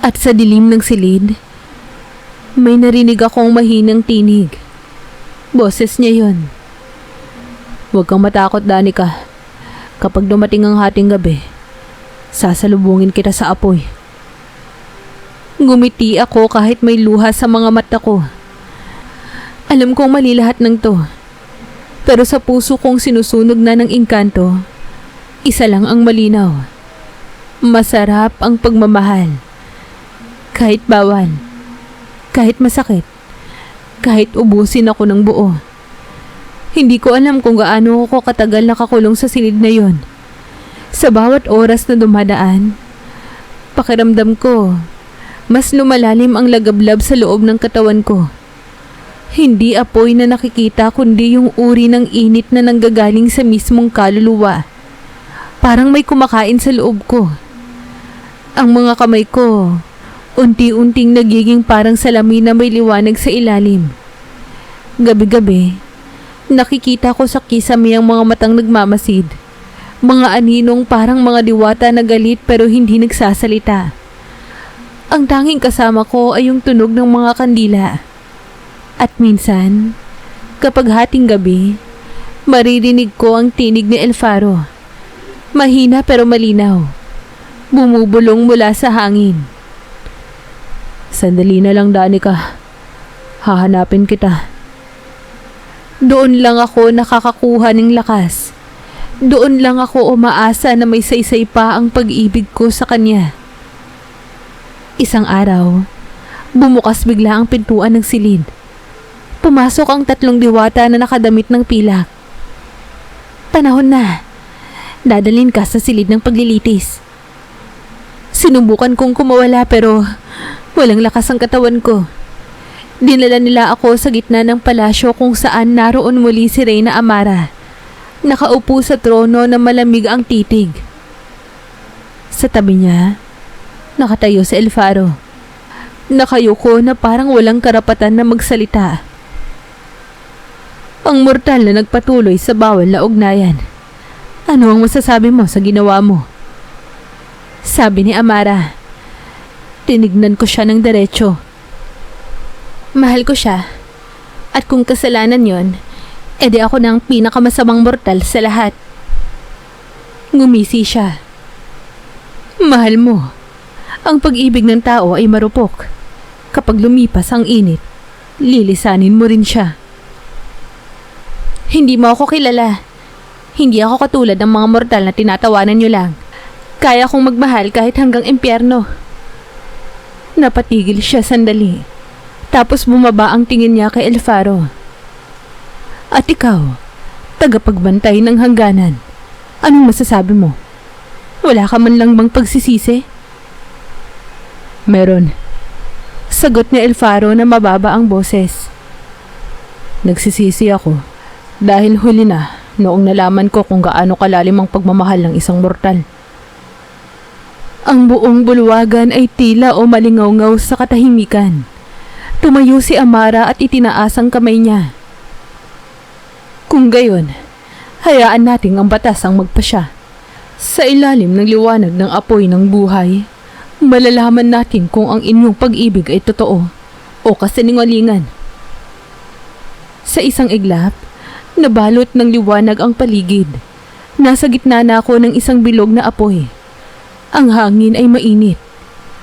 At sa dilim ng silid, may narinig akong mahinang tinig. Boses niya yun. Huwag kang matakot, Danica. Kapag dumating ang hating gabi, sasalubungin kita sa apoy. Ngumiti ako kahit may luha sa mga mata ko. Alam kong mali lahat ng to. Pero sa puso kong sinusunog na ng engkanto, isa lang ang malinaw. Masarap ang pagmamahal. Kahit bawal, kahit masakit, kahit ubusin ako ng buo. Hindi ko alam kung gaano ako katagal nakakulong sa silid na yon. Sa bawat oras na dumadaan, pakiramdam ko, mas lumalalim ang lagablab sa loob ng katawan ko. Hindi apoy na nakikita kundi yung uri ng init na nanggagaling sa mismong kaluluwa. Parang may kumakain sa loob ko. Ang mga kamay ko, unti-unting nagiging parang salamin na may liwanag sa ilalim. Gabi-gabi, nakikita ko sa kisame ang mga matang nagmamasid. Mga aninong parang mga diwata na galit pero hindi nagsasalita. Ang tanging kasama ko ay yung tunog ng mga kandila. At minsan, kapag hating gabi, maririnig ko ang tinig ni Elfaro. Mahina pero malinaw. Bumubulong mula sa hangin. Sandali na lang, Danica. Hahanapin kita. Doon lang ako nakakakuha ng lakas. Doon lang ako umaasa na may saysay pa ang pag-ibig ko sa kanya. Isang araw, bumukas bigla ang pintuan ng silid. Pumasok ang 3 diwata na nakadamit ng pilak. Panahon na. Dadalhin ka sa silid ng paglilitis. Sinubukan kong kumawala pero walang lakas ang katawan ko. Dinala nila ako sa gitna ng palasyo kung saan naroon muli si Reyna Amara. Nakaupo sa trono na malamig ang titig. Sa tabi niya, nakatayo si Elfaro. Nakayuko na parang walang karapatan na magsalita. Ang mortal na nagpatuloy sa bawal na ugnayan. Ano ang masasabi mo sa ginawa mo? Sabi ni Amara. Tinignan ko siya ng diretso. Mahal ko siya. At kung kasalanan yon, edi ako na ang pinakamasamang mortal sa lahat. Ngumisi siya. Mahal mo. Ang pag-ibig ng tao ay marupok. Kapag lumipas ang init, lilisanin mo rin siya. Hindi mo ako kilala. Hindi ako katulad ng mga mortal na tinatawanan niyo lang. Kaya kong magmahal kahit hanggang impyerno. Napatigil siya sandali. Tapos bumaba ang tingin niya kay Alfaro. At ikaw, tagapagbantay ng hangganan. Anong masasabi mo? Wala ka man lang bang pagsisisi? Meron. Sagot ni Alfaro na mababa ang boses. Nagsisisi ako dahil huli na noong nalaman ko kung gaano kalalim ang pagmamahal ng isang mortal. Ang buong bulwagan ay tila o malingaw-ngaw sa katahimikan. Tumayo si Amara at itinaas ang kamay niya. Kung gayon, hayaan nating ang batas ang magpasya. Sa ilalim ng liwanag ng apoy ng buhay, malalaman natin kung ang inyong pag-ibig ay totoo o kasinungalingan. Sa isang iglap, nabalot ng liwanag ang paligid. Nasa gitna na ako ng isang bilog na apoy. Ang hangin ay mainit.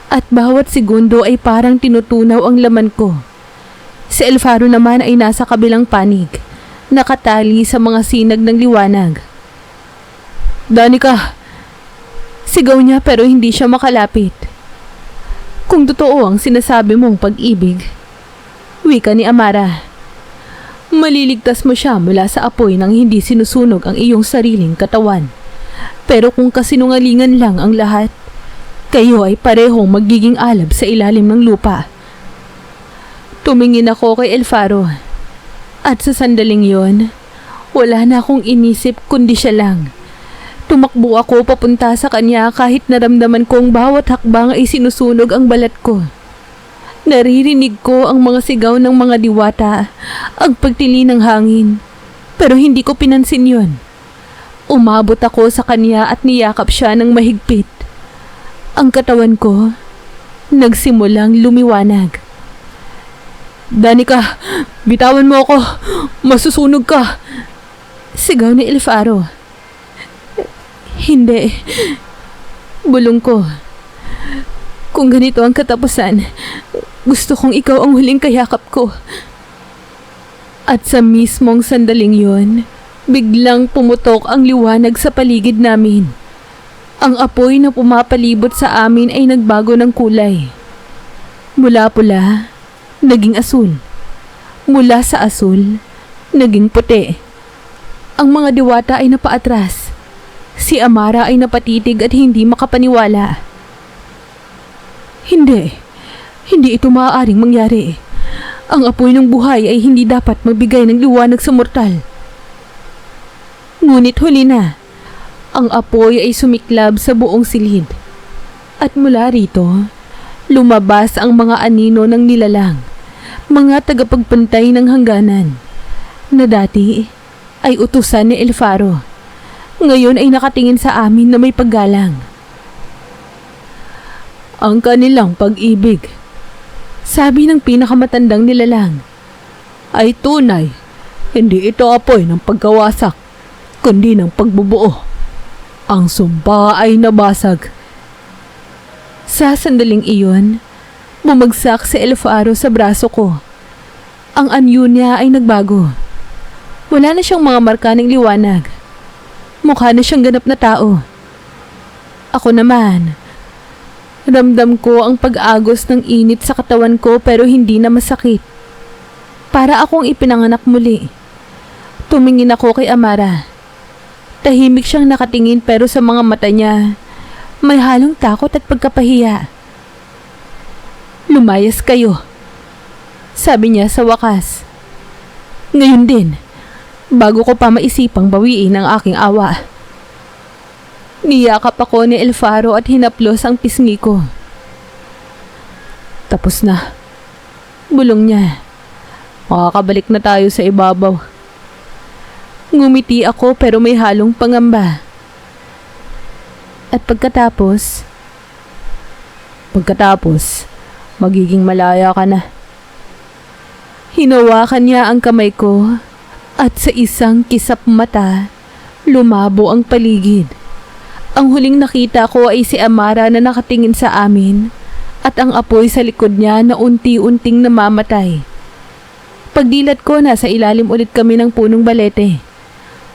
At bawat segundo ay parang tinutunaw ang laman ko. Si Alfaro naman ay nasa kabilang panig, nakatali sa mga sinag ng liwanag. Danica! Sigaw niya pero hindi siya makalapit. Kung totoo ang sinasabi mong pag-ibig, wika ni Amara, maliligtas mo siya mula sa apoy nang hindi sinusunog ang iyong sariling katawan. Pero kung kasinungalingan lang ang lahat, kayo ay parehong magiging alab sa ilalim ng lupa. Tumingin ako kay Alfaro. At sa sandaling yon, wala na akong inisip kundi siya lang. Tumakbo ako papunta sa kanya kahit naramdaman kong bawat hakbang ay sinusunog ang balat ko. Naririnig ko ang mga sigaw ng mga diwata, ang pagtili ng hangin. Pero hindi ko pinansin yon. Umabot ako sa kanya at niyakap siya ng mahigpit. Ang katawan ko, nagsimulang lumiwanag. Danica, bitawan mo ako! Masusunog ka! Sigaw ni Alfaro. Hindi. Bulong ko. Kung ganito ang katapusan, gusto kong ikaw ang huling kayakap ko. At sa mismong sandaling yon, biglang pumutok ang liwanag sa paligid namin. Ang apoy na pumapalibot sa amin ay nagbago ng kulay. Mula pula, naging asul. Mula sa asul, naging puti. Ang mga diwata ay napaatras. Si Amara ay napatitig at hindi makapaniwala. Hindi ito maaaring mangyari. Ang apoy ng buhay ay hindi dapat magbigay ng liwanag sa mortal. Ngunit huli na. Ang apoy ay sumiklab sa buong silid. At mula rito, lumabas ang mga anino ng nilalang, mga tagapagpantay ng hangganan, na dati ay utusan ni Alfaro. Ngayon ay nakatingin sa amin na may paggalang. Ang kanilang pag-ibig, sabi ng pinakamatandang nilalang, ay tunay. Hindi ito apoy ng pagkawasak, kundi ng pagbubuo. Ang sumpa ay nabasag. Sa sandaling iyon, bumagsak si Alfaro sa braso ko. Ang anyo niya ay nagbago. Wala na siyang mga marka ng liwanag. Mukha na siyang ganap na tao. Ako naman, ramdam ko ang pag-agos ng init sa katawan ko pero hindi na masakit. Para akong ipinanganak muli. Tumingin ako kay Amara. Tahimik siyang nakatingin pero sa mga mata niya, may halong takot at pagkapahiya. Lumayas kayo, sabi niya sa wakas. Ngayon din, bago ko pa maisipang bawiin ang aking awa. Niyakap ako ni Alfaro at hinaplos ang pisngi ko. Tapos na, bulong niya. Makakabalik na tayo sa ibabaw. Ngumiti ako pero may halong pangamba. At pagkatapos, magiging malaya ka na. Hinawakan niya ang kamay ko at sa isang kisap mata, lumabo ang paligid. Ang huling nakita ko ay si Amara na nakatingin sa amin at ang apoy sa likod niya na unti-unting namamatay. Pagdilat ko, nasa ilalim ulit kami ng punong balete.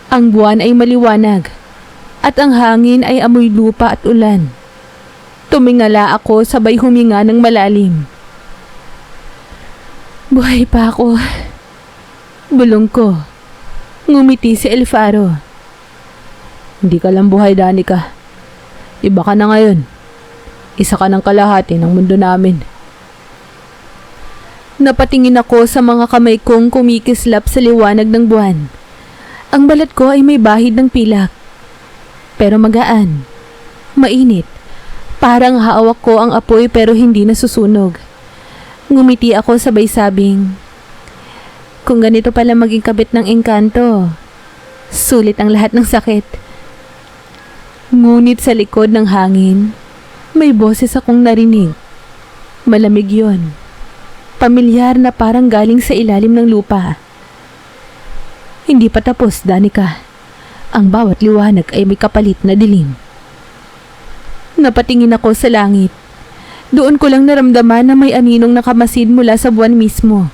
Ang buwan ay maliwanag at ang hangin ay amoy lupa at ulan. Tumingala ako sabay huminga ng malalim. Buhay pa ako. Bulong ko. Ngumiti si El Faro. Hindi ka lang buhay, Danica. Iba ka na ngayon. Isa ka ng kalahati ng mundo namin. Napatingin ako sa mga kamay kong kumikislap sa liwanag ng buwan. Ang balat ko ay may bahid ng pilak. Pero magaan. Mainit. Parang hawak ko ang apoy pero hindi nasusunog. Ngumiti ako sabay sabing, kung ganito pala maging kabit ng engkanto, sulit ang lahat ng sakit. Ngunit sa likod ng hangin, may boses akong narinig. Malamig yon. Pamilyar na parang galing sa ilalim ng lupa. Hindi pa tapos, Danica. Ang bawat liwanag ay may kapalit na dilim. Napatingin ako sa langit. Doon ko lang naramdaman na may aninong nakamasid mula sa buwan mismo.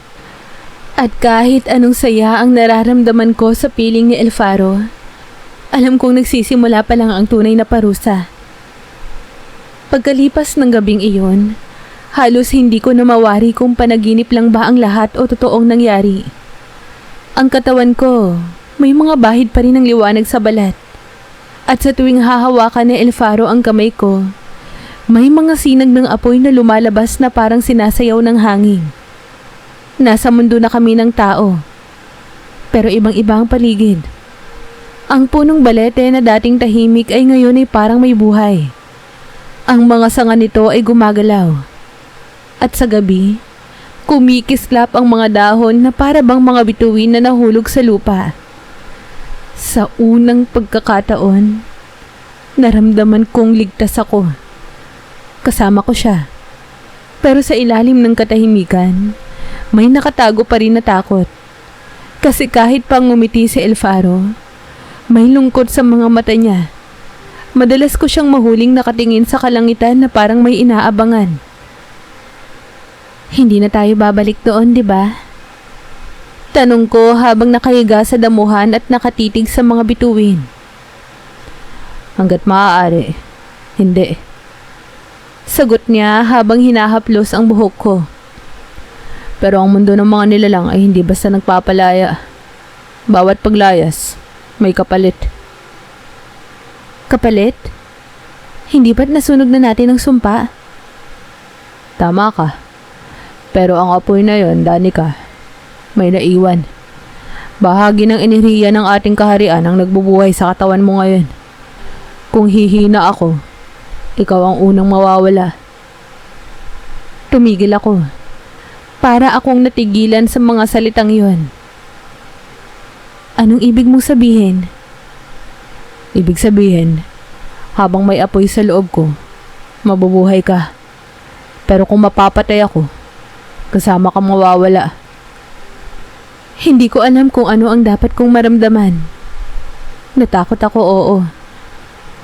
At kahit anong saya ang nararamdaman ko sa piling ni El Faro, alam kong nagsisimula pa lang ang tunay na parusa. Pagkalipas ng gabing iyon, halos hindi ko na mawari kung panaginip lang ba ang lahat o totoong nangyari. Ang katawan ko, may mga bahid pa rin ng liwanag sa balat. At sa tuwing hahawakan ni El Faro ang kamay ko, may mga sinag ng apoy na lumalabas na parang sinasayaw ng hangin. Nasa mundo na kami ng tao. Pero ibang-iba ang paligid. Ang punong balete na dating tahimik ay ngayon ay parang may buhay. Ang mga sanga nito ay gumagalaw. At sa gabi, kumikislap ang mga dahon na para bang mga bituin na nahulog sa lupa. Sa unang pagkakataon, naramdaman kong ligtas ako. Kasama ko siya. Pero sa ilalim ng katahimikan, may nakatago pa rin na takot. Kasi kahit pang ngumiti si El Faro, may lungkot sa mga mata niya. Madalas ko siyang mahuling nakatingin sa kalangitan na parang may inaabangan. Hindi na tayo babalik doon, di ba? Tanong ko habang nakahiga sa damuhan at nakatitig sa mga bituin. Hanggat maaari, hindi. Sagot niya habang hinahaplos ang buhok ko. Pero ang mundo ng mga nilalang ay hindi basta nagpapalaya. Bawat paglayas, may kapalit. Kapalit? Hindi ba't nasunog na natin ang sumpa? Tama ka. Pero ang apoy na yon, Danica, may naiwan. Bahagi ng enerhiya ng ating kaharian ang nagbubuhay sa katawan mo ngayon. Kung hihina ako, ikaw ang unang mawawala. Tumigil ako. Para akong natigilan sa mga salitang yon. Anong ibig mong sabihin? Ibig sabihin, habang may apoy sa loob ko, mabubuhay ka. Pero kung mapapatay ako, kasama ka mawawala. Hindi ko alam kung ano ang dapat kong maramdaman. Natakot ako, oo.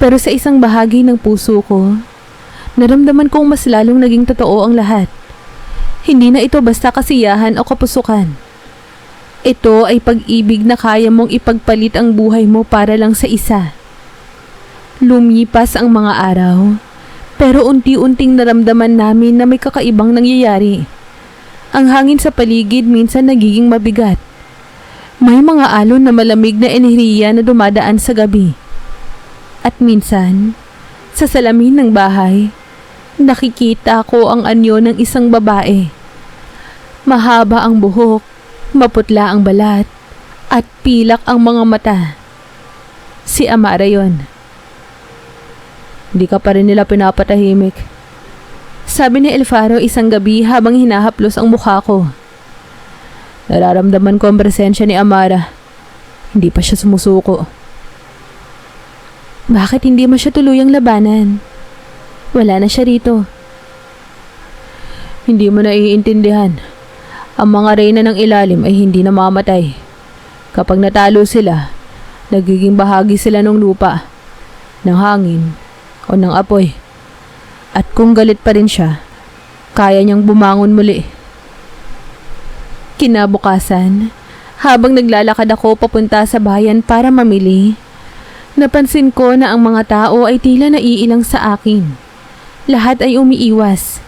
Pero sa isang bahagi ng puso ko, naramdaman kong mas lalong naging totoo ang lahat. Hindi na ito basta kasiyahan o kapusukan. Ito ay pag-ibig na kaya mong ipagpalit ang buhay mo para lang sa isa. Lumipas ang mga araw, pero unti-unting naramdaman namin na may kakaibang nangyayari. Ang hangin sa paligid minsan nagiging mabigat. May mga alon na malamig na enerhiya na dumadaan sa gabi. At minsan, sa salamin ng bahay, nakikita ko ang anyo ng isang babae. Mahaba ang buhok, maputla ang balat, at pilak ang mga mata. Si Amara yon. Di ka pa rin nila pinapatahimik. Sabi ni El Faro isang gabi habang hinahaplos ang mukha ko. Nararamdaman ko ang presensya ni Amara. Hindi pa siya sumusuko. Bakit hindi mo siya tuluyang labanan? Wala na siya rito. Hindi mo naiintindihan. Ang mga reyna ng ilalim ay hindi namamatay. Kapag natalo sila, nagiging bahagi sila ng lupa, ng hangin, o ng apoy. At kung galit pa rin siya, kaya niyang bumangon muli. Kinabukasan, habang naglalakad ako papunta sa bayan para mamili, napansin ko na ang mga tao ay tila naiilang sa akin. Lahat ay umiiwas.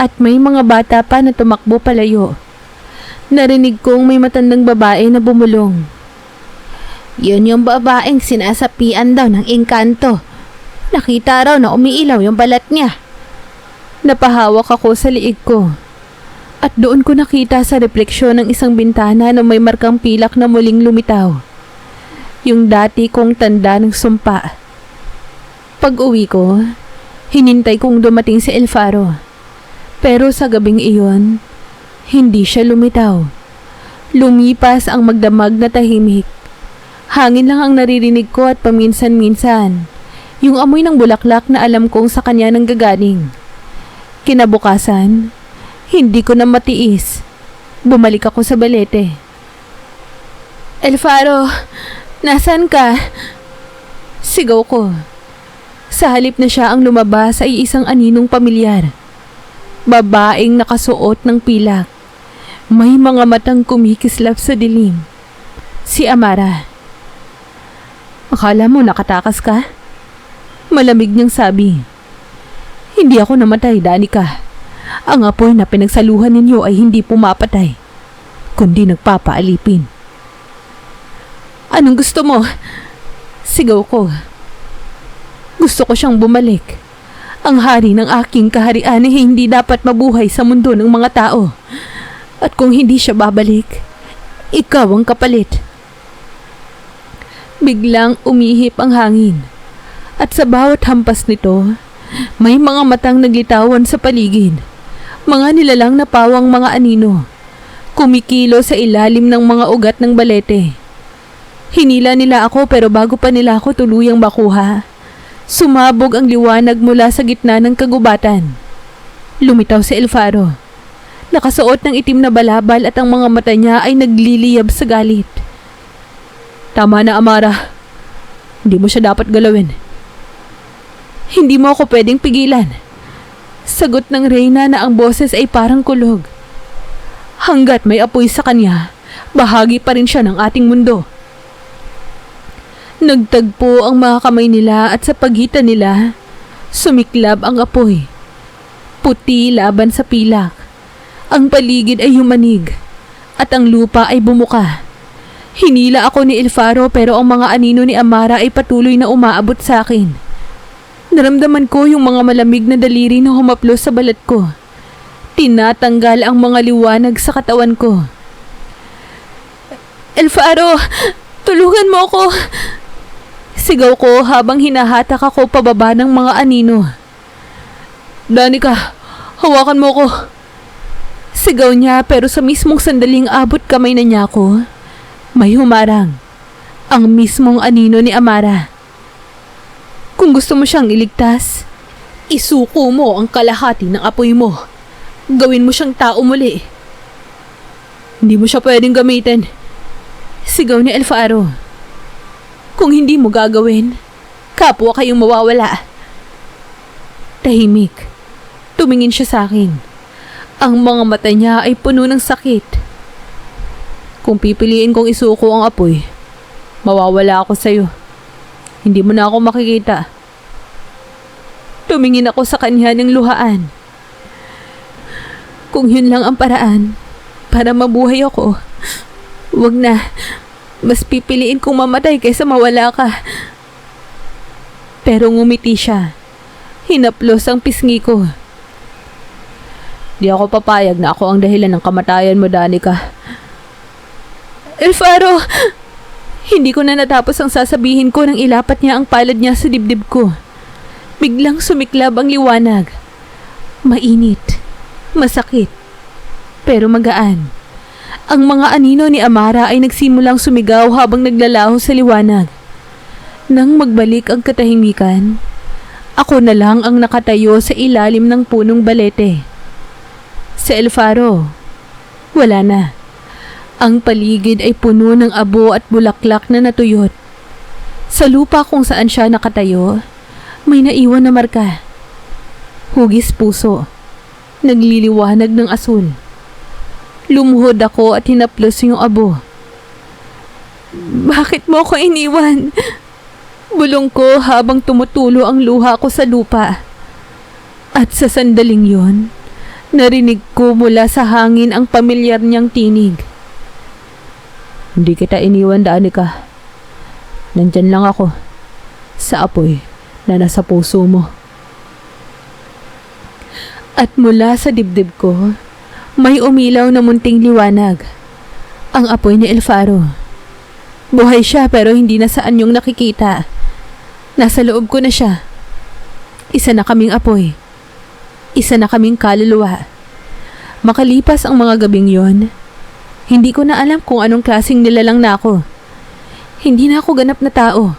At may mga bata pa na tumakbo palayo. Narinig kong may matandang babae na bumulong. Yun yung babaeng sinasapian daw ng engkanto. Nakita raw na umiilaw yung balat niya. Napahawak ako sa liig ko. At doon ko nakita sa refleksyon ng isang bintana na may markang pilak na muling lumitaw. Yung dati kong tanda ng sumpa. Pag-uwi ko, hinintay kong dumating si El Faro. Pero sa gabing iyon, hindi siya lumitaw. Lumipas ang magdamag na tahimik. Hangin lang ang naririnig ko at paminsan-minsan, yung amoy ng bulaklak na alam kong sa kanya nang gagaling. Kinabukasan, hindi ko na matiis. Bumalik ako sa balete. El Faro, nasaan ka? Sigaw ko. Sa halip na siya ang lumabas ay isang aninong pamilyar. Babaeng nakasuot ng pilak. May mga matang kumikislap sa dilim. Si Amara. Akala mo nakatakas ka? Malamig niyang sabi. Hindi ako namatay, Danica. Ang apoy na pinagsaluhan ninyo ay hindi pumapatay, kundi nagpapaalipin. Anong gusto mo? Sigaw ko. Gusto ko siyang bumalik. Ang hari ng aking kaharian ay hindi dapat mabuhay sa mundo ng mga tao. At kung hindi siya babalik, ikaw ang kapalit. Biglang umihip ang hangin. At sa bawat hampas nito, may mga matang naglitawan sa paligid. Mga nilalang na pawang mga anino. Kumikilo sa ilalim ng mga ugat ng balete. Hinila nila ako pero bago pa nila ako tuluyang makuha, sumabog ang liwanag mula sa gitna ng kagubatan. Lumitaw si El Faro. Nakasuot ng itim na balabal at ang mga mata niya ay nagliliyab sa galit. Tama na, Amara. Hindi mo siya dapat galawin. Hindi mo ako pwedeng pigilan. Sagot ng reyna na ang boses ay parang kulog. Hanggat may apoy sa kanya, bahagi pa rin siya ng ating mundo. Nagtagpo ang mga kamay nila at sa pagitan nila, sumiklab ang apoy. Puti laban sa pilak. Ang paligid ay humanig at ang lupa ay bumuka. Hinila ako ni El Faro pero ang mga anino ni Amara ay patuloy na umaabot sa akin. Naramdaman ko yung mga malamig na daliri na humaplos sa balat ko. Tinatanggal ang mga liwanag sa katawan ko. El Faro, tulungan mo ako! Sigaw ko habang hinahatak ako pababa ng mga anino. Danica, hawakan mo ko! Sigaw niya pero sa mismong sandaling abot kamay na niya ako, may humarang. Ang mismong anino ni Amara. Kung gusto mo siyang iligtas, isuko mo ang kalahati ng apoy mo. Gawin mo siyang tao muli. Hindi mo siya pwedeng gamitin. Sigaw ni El Faro. Kung hindi mo gagawin, kapwa kayong mawawala. Tahimik. Tumingin siya sa akin. Ang mga mata niya ay puno ng sakit. Kung pipiliin kong isuko ang apoy, mawawala ako sa'yo. Hindi mo na ako makikita. Tumingin ako sa kanya ng luhaan. Kung yun lang ang paraan para mabuhay ako, wag na. Mas pipiliin kong mamatay kaysa mawala ka. Pero ngumiti siya. Hinaplos ang pisngi ko. Di ako papayag na ako ang dahilan ng kamatayan mo, Danica. El Faro! Hindi ko na natapos ang sasabihin ko nang ilapat niya ang palad niya sa dibdib ko. Biglang sumiklab ang liwanag. Mainit. Masakit. Pero magaan. Ang mga anino ni Amara ay nagsimulang sumigaw habang naglalaho sa liwanag. Nang magbalik ang katahimikan, ako na lang ang nakatayo sa ilalim ng punong balete. Sa El Faro, wala na. Ang paligid ay puno ng abo at bulaklak na natuyot. Sa lupa kung saan siya nakatayo, may naiwan na marka. Hugis puso. Nagliliwanag ng asul. Lumuhod ako at hinaplos yung abo. Bakit mo ko iniwan? Bulong ko habang tumutulo ang luha ko sa lupa. At sa sandaling yon, narinig ko mula sa hangin ang pamilyar niyang tinig. Hindi kita iniwan, Danica. Nandyan lang ako. Sa apoy na nasa puso mo. At mula sa dibdib ko, may umilaw na munting liwanag. Ang apoy ni El Faro. Buhay siya pero hindi na saan yung nakikita. Nasa loob ko na siya. Isa na kaming apoy. Isa na kaming kaluluwa. Makalipas ang mga gabing yon, hindi ko na alam kung anong klaseng nilalang na ako. Hindi na ako ganap na tao.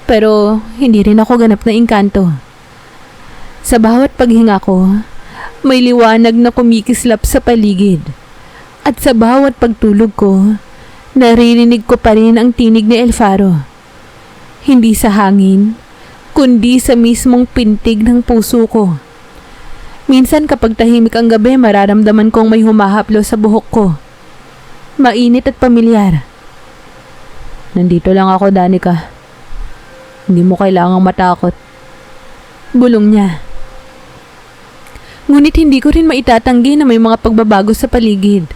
Pero hindi rin ako ganap na engkanto. Sa bawat paghinga ko, may liwanag na kumikislap sa paligid. At sa bawat pagtulog ko, naririnig ko pa rin ang tinig ni El Faro. Hindi sa hangin, kundi sa mismong pintig ng puso ko. Minsan kapag tahimik ang gabi, mararamdaman kong may humahaplo sa buhok ko. Mainit at pamilyar. Nandito lang ako, Danica. Hindi mo kailangang matakot. Bulong niya. Ngunit hindi ko rin maitatanggi na may mga pagbabago sa paligid.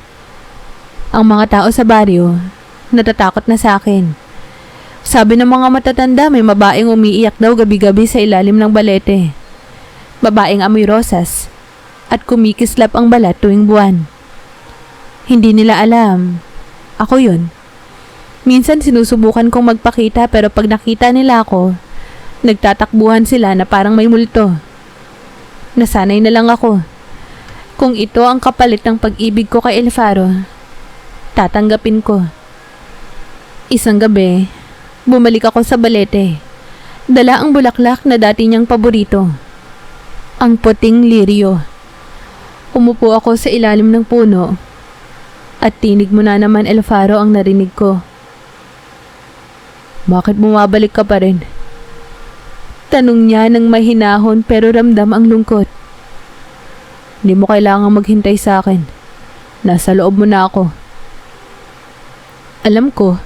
Ang mga tao sa baryo, natatakot na sa akin. Sabi ng mga matatanda, may babaeng umiiyak daw gabi-gabi sa ilalim ng balete. Babaeng amoy rosas at kumikislap ang balat tuwing buwan. Hindi nila alam. Ako yun. Minsan sinusubukan kong magpakita pero pag nakita nila ako, nagtatakbuhan sila na parang may multo. Nasanay na lang ako. Kung ito ang kapalit ng pag-ibig ko kay El Faro, tatanggapin ko. Isang gabi, bumalik ako sa balete. Dala ang bulaklak na dati niyang paborito. Ang puting lirio. Umupo ako sa ilalim ng puno. At tinig mo na naman, El Faro, ang narinig ko. Bakit bumabalik ka pa rin? Tanong niya ng mahinahon pero ramdam ang lungkot. Hindi mo kailangang maghintay sa akin. Nasa loob mo na ako. Alam ko.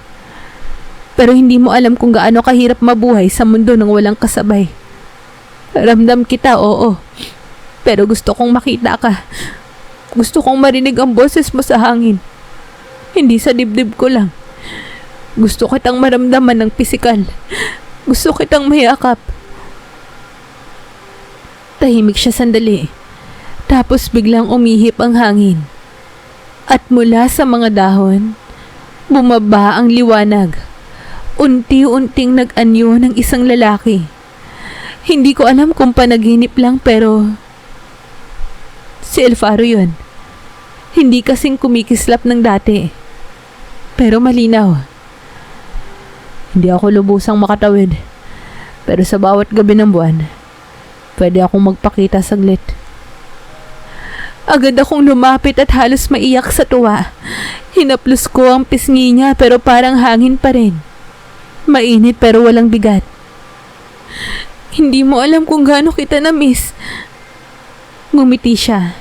Pero hindi mo alam kung gaano kahirap mabuhay sa mundo ng walang kasabay. Ramdam kita, oo. Pero gusto kong makita ka. Gusto kong marinig ang boses mo sa hangin. Hindi sa dibdib ko lang. Gusto kitang maramdaman ng pisikal. Gusto kitang mayakap. Tahimik siya sandali. Tapos biglang umihip ang hangin. At mula sa mga dahon, bumaba ang liwanag. Unti-unting nag-anyo ng isang lalaki. Hindi ko alam kung panaginip lang pero si El Faro yun. Hindi kasing kumikislap ng dati. Pero malinaw. Hindi ako lubusang makatawid. Pero sa bawat gabi ng buwan, pwede akong magpakita saglit. Agad akong lumapit at halos maiyak sa tuwa. Hinaplos ko ang pisngi niya pero parang hangin pa rin. Mainit pero walang bigat. Hindi mo alam kung gaano kita na-miss. Ngumiti siya.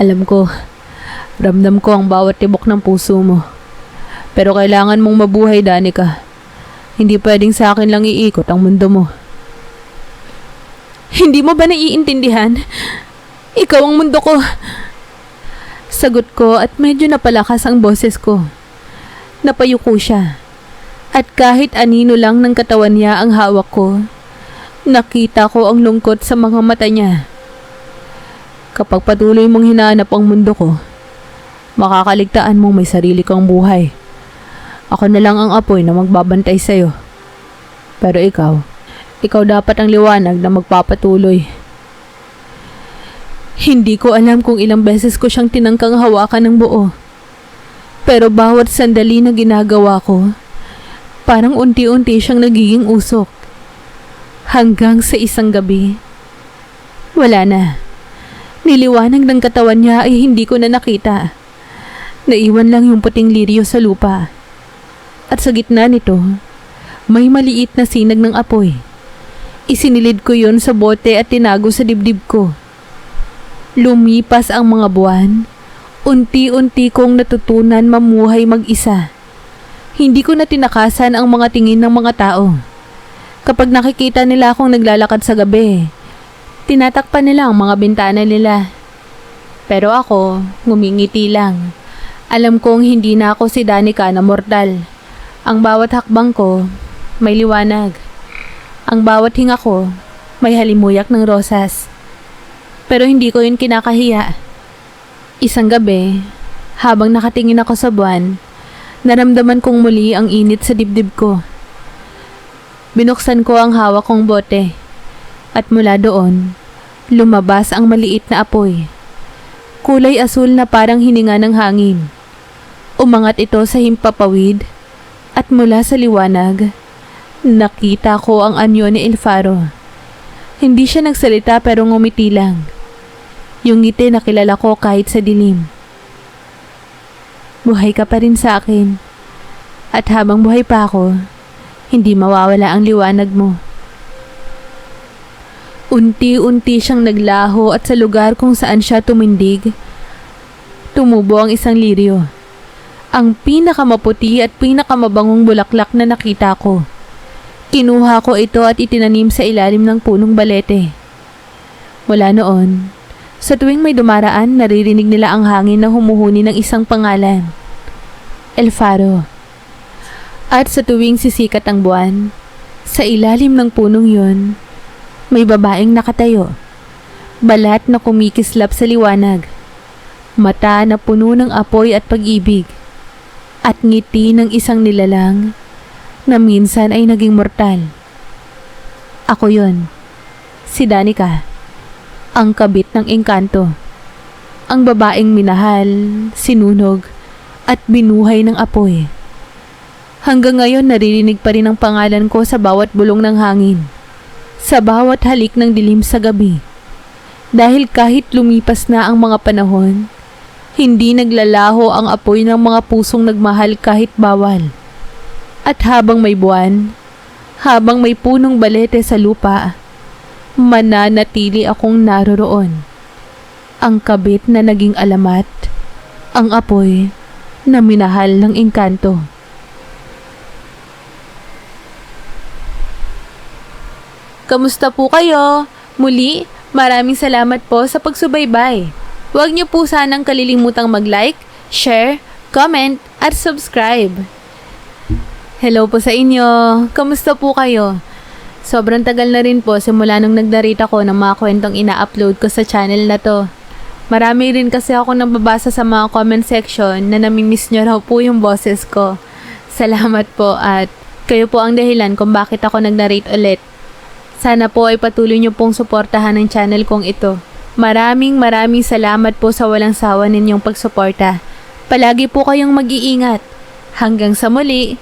Alam ko, ramdam ko ang bawat tibok ng puso mo. Pero kailangan mong mabuhay, Danica. Hindi pwedeng sa akin lang iikot ang mundo mo. Hindi mo ba naiintindihan? Ikaw ang mundo ko. Sagot ko at medyo napalakas ang boses ko. Napayuko siya. At kahit anino lang ng katawan niya ang hawak ko, nakita ko ang lungkot sa mga mata niya. Kapag patuloy mong hinahanap ang mundo ko, makakaligtaan mong may sarili kang buhay. Ako na lang ang apoy na magbabantay sa'yo. Pero ikaw dapat ang liwanag na magpapatuloy. Hindi ko alam kung ilang beses ko siyang tinangkang hawakan ng buo. Pero bawat sandali na ginagawa ko, parang unti-unti siyang nagiging usok. Hanggang sa isang gabi, wala na. Niliwanag ng katawan niya ay hindi ko na nakita. Naiwan lang yung puting liryo sa lupa. At sa gitna nito, may maliit na sinag ng apoy. Isinilid ko yon sa bote at tinago sa dibdib ko. Lumipas ang mga buwan, unti-unti kong natutunan mamuhay mag-isa. Hindi ko na tinakasan ang mga tingin ng mga tao. Kapag nakikita nila akong naglalakad sa gabi, tinatakpan nila ang mga bintana nila. Pero ako, ngumingiti lang. Alam kong hindi na ako si Danica na mortal. Ang bawat hakbang ko, may liwanag. Ang bawat hinga ko, may halimuyak ng rosas. Pero hindi ko yun kinakahiya. Isang gabi, habang nakatingin ako sa buwan, naramdaman kong muli ang init sa dibdib ko. Binuksan ko ang hawak kong bote at mula doon, lumabas ang maliit na apoy. Kulay asul na parang hininga ng hangin. Umangat ito sa himpapawid at mula sa liwanag, nakita ko ang anyo ni El Faro. Hindi siya nagsalita pero ngumiti lang. Yung ngiti na kilala ko kahit sa dilim. Buhay ka pa rin sa akin. At habang buhay pa ako, hindi mawawala ang liwanag mo. Unti-unti siyang naglaho at sa lugar kung saan siya tumindig, tumubo ang isang liryo. Ang pinakamaputi at pinakamabangong bulaklak na nakita ko. Kinuha ko ito at itinanim sa ilalim ng punong balete. Mula noon, sa tuwing may dumaraan, naririnig nila ang hangin na humuhuni ng isang pangalan. El Faro. At sa tuwing sisikat ang buwan, sa ilalim ng punong yun, may babaeng nakatayo. Balat na kumikislap sa liwanag. Mata na puno ng apoy at pag-ibig. At ngiti ng isang nilalang na minsan ay naging mortal. Ako yun. Si Danica. Ang kabit ng engkanto. Ang babaeng minahal, sinunog, at binuhay ng apoy. Hanggang ngayon naririnig pa rin ang pangalan ko sa bawat bulong ng hangin. Sa bawat halik ng dilim sa gabi. Dahil kahit lumipas na ang mga panahon, hindi naglalaho ang apoy ng mga pusong nagmahal kahit bawal. At habang may buwan, habang may punong balete sa lupa, mananatili akong naroroon. Ang kabit na naging alamat, ang apoy na minahal ng engkanto. Kamusta po kayo? Muli, maraming salamat po sa pagsubaybay. Huwag niyo po sanang kalilimutang mag-like, share, comment, at subscribe. Hello po sa inyo. Kamusta po kayo? Sobrang tagal na rin po simula nung nagdarita ko ng mga kwentong ina-upload ko sa channel na to. Marami rin kasi ako nababasa sa mga comment section na namimiss nyo raw po yung boses ko. Salamat po at kayo po ang dahilan kung bakit ako nag-narrate ulit. Sana po ay patuloy nyo pong suportahan ang channel kong ito. Maraming salamat po sa walang sawa ninyong pagsuporta. Palagi po kayong mag-iingat. Hanggang sa muli.